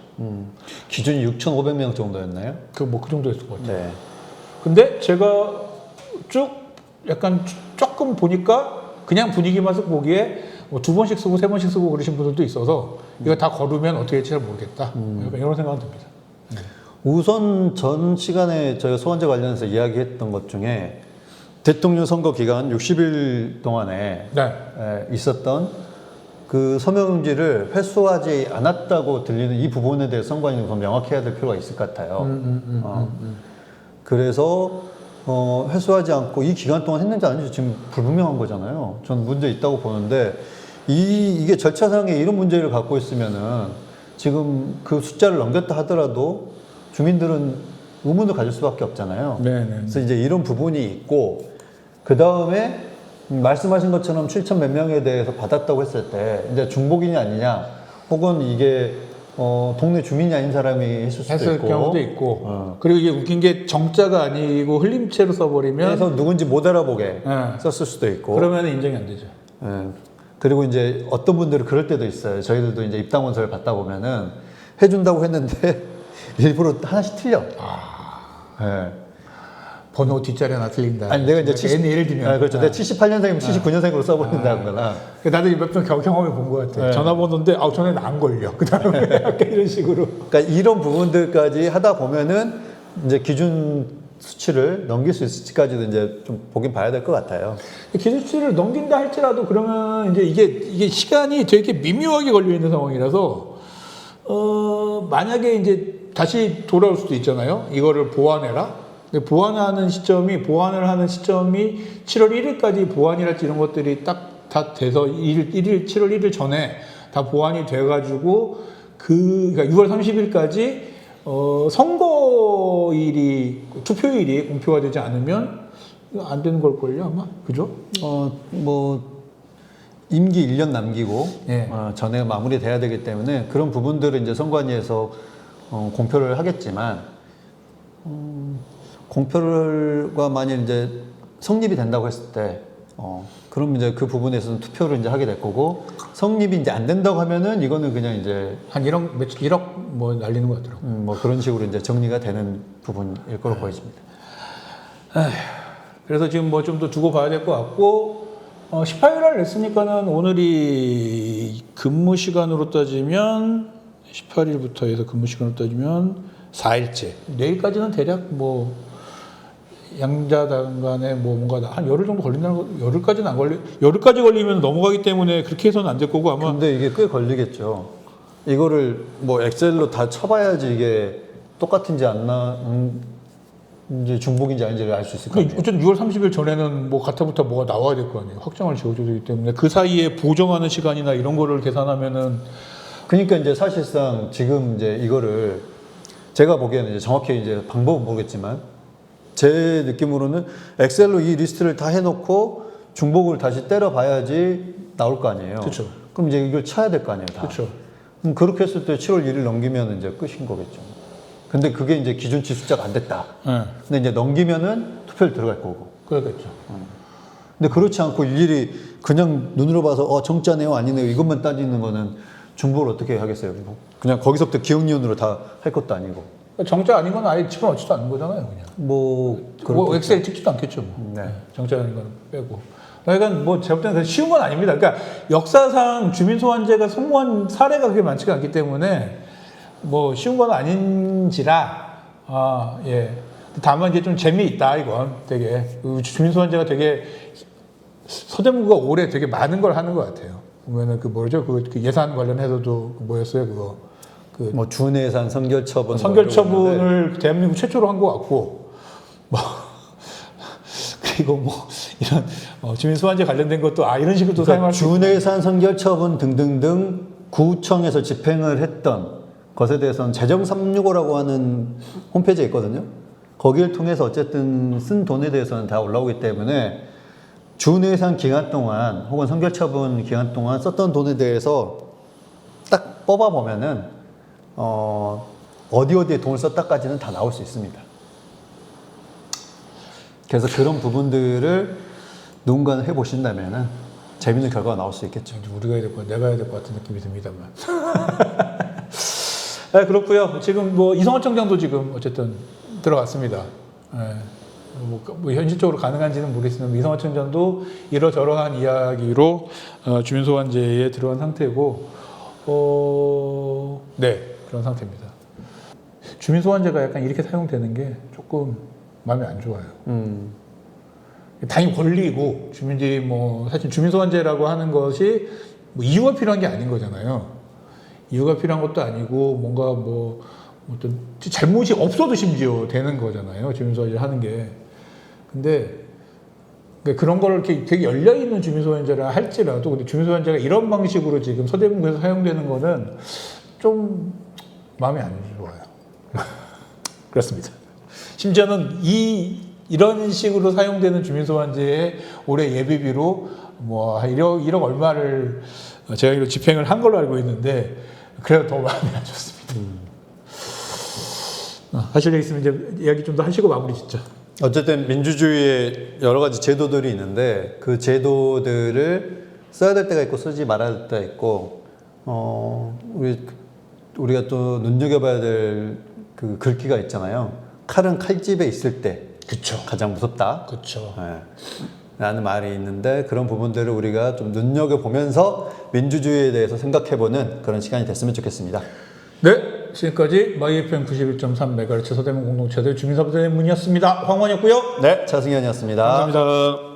기준이 6,500명 정도였나요? 그 정도였을 것 같아요. 네. 근데 제가 약간 조금 보니까 그냥 분위기만 쓱 보기에 두 번씩 쓰고 세 번씩 쓰고 그러신 분들도 있어서 이거 다 걸으면 어떻게 될지 잘 모르겠다. 이런 생각은 듭니다. 우선 전 시간에 저희가 소환제 관련해서 이야기했던 것 중에 대통령 선거 기간 60일 동안에 네. 있었던 그 서명용지를 회수하지 않았다고 들리는 이 부분에 대해서 선관위는 더 명확해야 될 필요가 있을 것 같아요. 그래서 회수하지 않고 이 기간 동안 했는지 안 했는지 지금 불분명한 거잖아요. 저는 문제 있다고 보는데 이게 절차상에 이런 문제를 갖고 있으면은 지금 그 숫자를 넘겼다 하더라도 주민들은 의문을 가질 수밖에 없잖아요. 네네. 그래서 이제 이런 부분이 있고 그 다음에 말씀하신 것처럼 7천 몇 명에 대해서 받았다고 했을 때 이제 중복인이 아니냐 혹은 이게 동네 주민이 아닌 사람이 했을 수도 했을 있고 경우도 있고 그리고 이게 웃긴 게 정자가 아니고 흘림체로 써버리면 그래서 누군지 못 알아보게 네. 썼을 수도 있고 그러면 인정이 안 되죠. 그리고 이제 어떤 분들은 그럴 때도 있어요. 저희들도 이제 입당원서를 받다 보면은 해준다고 했는데 일부러 하나씩 틀려. 네. 번호 뒷자리 하나 틀린다. 아니 내가 이제 예를 들면 그렇죠. 내가 78년생이면 79년생으로 써버린다거나. 나도 몇 번 경험해 본 것 같아. 전화번호인데 전화는 안 걸려. 그 다음에 약간 이런 식으로. 그러니까 이런 부분들까지 하다 보면은 이제 기준 수치를 넘길 수 있을지까지도 이제 좀 보긴 봐야 될 것 같아요. 기술치를 넘긴다 할지라도 그러면 이제 이게 시간이 되게 미묘하게 걸려 있는 상황이라서 만약에 이제 다시 돌아올 수도 있잖아요. 이거를 보완해라. 근데 보완을 하는 시점이 7월 1일까지 보완이랄지 이런 것들이 딱 다 돼서 7월 1일 전에 다 보완이 돼가지고 그러니까 6월 30일까지 선거일이 투표일이 공표가 되지 않으면 안 되는 걸걸요 아마 그죠? 뭐 임기 1년 남기고 예. 전에 마무리돼야 되기 때문에 그런 부분들은 이제 선관위에서 공표를 하겠지만 공표가 만약 이제 성립이 된다고 했을 때 그럼 이제 그 부분에서는 투표를 이제 하게 될 거고 성립이 이제 안 된다고 하면은 이거는 그냥 이제 한 1억 뭐 날리는 것 같더라고. 뭐 그런 식으로 이제 정리가 되는 부분일 거로 보여집니다. 그래서 지금 뭐 좀 더 두고 봐야 될 것 같고 18일 날 냈으니까는 오늘이 근무 시간으로 따지면 18일부터 해서 근무 시간으로 따지면 4일째. 내일까지는 대략 뭐 양자당 간에 뭐 뭔가 한 열흘 정도 걸린다는 거, 열흘까지는 안 걸리, 열흘까지 걸리면 넘어가기 때문에 그렇게 해서는 안 될 거고 아마. 근데 이게 꽤 걸리겠죠. 이거를 뭐 엑셀로 다 쳐봐야지 이게 똑같은지 이제 중복인지 아닌지를 알 수 있을 것 같아요. 어쨌든 6월 30일 전에는 뭐 가타부터 뭐가 나와야 될 거 아니에요. 확정을 지어줘야 되기 때문에 그 사이에 보정하는 시간이나 이런 거를 계산하면은. 그러니까 이제 사실상 지금 이제 이거를 제가 보기에는 이제 정확히 이제 방법은 모르겠지만 제 느낌으로는 엑셀로 이 리스트를 다 해놓고 중복을 다시 때려봐야지 나올 거 아니에요. 그쵸. 그럼 이제 이걸 쳐야 될 거 아니에요, 다. 그렇죠. 그럼 그렇게 했을 때 7월 1일 넘기면 이제 끝인 거겠죠. 근데 그게 이제 기준치 숫자가 안 됐다. 네. 근데 이제 넘기면은 투표를 들어갈 거고. 그렇겠죠. 근데 그렇지 않고 일일이 그냥 눈으로 봐서 정짜네요, 아니네요 이것만 따지는 거는 중복을 어떻게 하겠어요? 뭐 그냥 거기서부터 기억니은으로 다 할 것도 아니고. 정자 아닌 건 아예 집어넣지도 않는 거잖아요, 그냥. 뭐 뭐 엑셀 찍지도 않겠죠, 뭐. 네. 정자 아닌 건 빼고. 그러니까 뭐 제가 볼 때는 쉬운 건 아닙니다. 그러니까 역사상 주민소환제가 성공한 사례가 그렇게 많지가 않기 때문에 뭐 쉬운 건 아닌지라 예. 다만 이제 좀 재미있다 이건 되게 주민소환제가 되게 서대문구가 올해 되게 많은 걸 하는 것 같아요. 보면은 그 뭐죠 그 예산 관련해서도 뭐였어요 그거 뭐 준예산 선결처분 선결처분을 대한민국 최초로 한 것 같고 뭐 그리고 뭐 이런 주민소환제 관련된 것도 이런 식으로 또 사용할 수 있고 준예산 선결처분 등등등 구청에서 집행을 했던 것에 대해서는 재정 365라고 하는 홈페이지에 있거든요. 거기를 통해서 어쨌든 쓴 돈에 대해서는 다 올라오기 때문에 준예산 기간 동안 혹은 선결처분 기간 동안 썼던 돈에 대해서 딱 뽑아보면은 어디에 돈을 썼다까지는 다 나올 수 있습니다. 그래서 그런 부분들을 누군가는 해보신다면은 재밌는 결과가 나올 수 있겠죠. 우리가 해야 될 것, 내가 해야 될 것 같은 느낌이 듭니다만. 네, 그렇고요. 지금 뭐 이성화 청장도 지금 어쨌든 들어갔습니다. 네. 뭐 현실적으로 가능한지는 모르겠으나 이성화 청장도 이러저러한 이야기로 주민소환제에 들어간 상태고, 네 그런 상태입니다. 주민소환제가 약간 이렇게 사용되는 게 조금 마음이 안 좋아요. 당연히 권리고 주민들이 뭐 사실 주민소환제라고 하는 것이 뭐 이유가 필요한 게 아닌 거잖아요. 이유가 필요한 것도 아니고 뭔가 뭐 어떤 잘못이 없어도 심지어 되는 거잖아요. 주민소환제 하는 게. 근데 그런 걸 이렇게 되게 열려 있는 주민소환제라 할지라도 근데 주민소환제가 이런 방식으로 지금 서대문구에서 사용되는 거는 좀 마음이 안 좋아요. 그렇습니다. 심지어는 이런 식으로 사용되는 주민소환제의 올해 예비비로 뭐 1억 얼마를 제가 이거 집행을 한 걸로 알고 있는데 그래도 더 마음이 안 좋습니다. 하실 얘기 있으면 이제 이야기 좀 더 하시고 마무리 짓죠. 어쨌든 민주주의에 여러 가지 제도들이 있는데 그 제도들을 써야 될 때가 있고 쓰지 말아야 될 때가 있고 우리가 또 눈여겨봐야 될 그 글귀가 있잖아요. 칼은 칼집에 있을 때 그쵸. 가장 무섭다. 그렇죠. 라는 말이 있는데 그런 부분들을 우리가 좀 눈여겨보면서 민주주의에 대해서 생각해보는 그런 시간이 됐으면 좋겠습니다. 네, 지금까지 마이FM 91.3MHz 서대문 공동체대 주민사업자의 문이었습니다. 황원이었고요. 네, 차승현이었습니다. 감사합니다.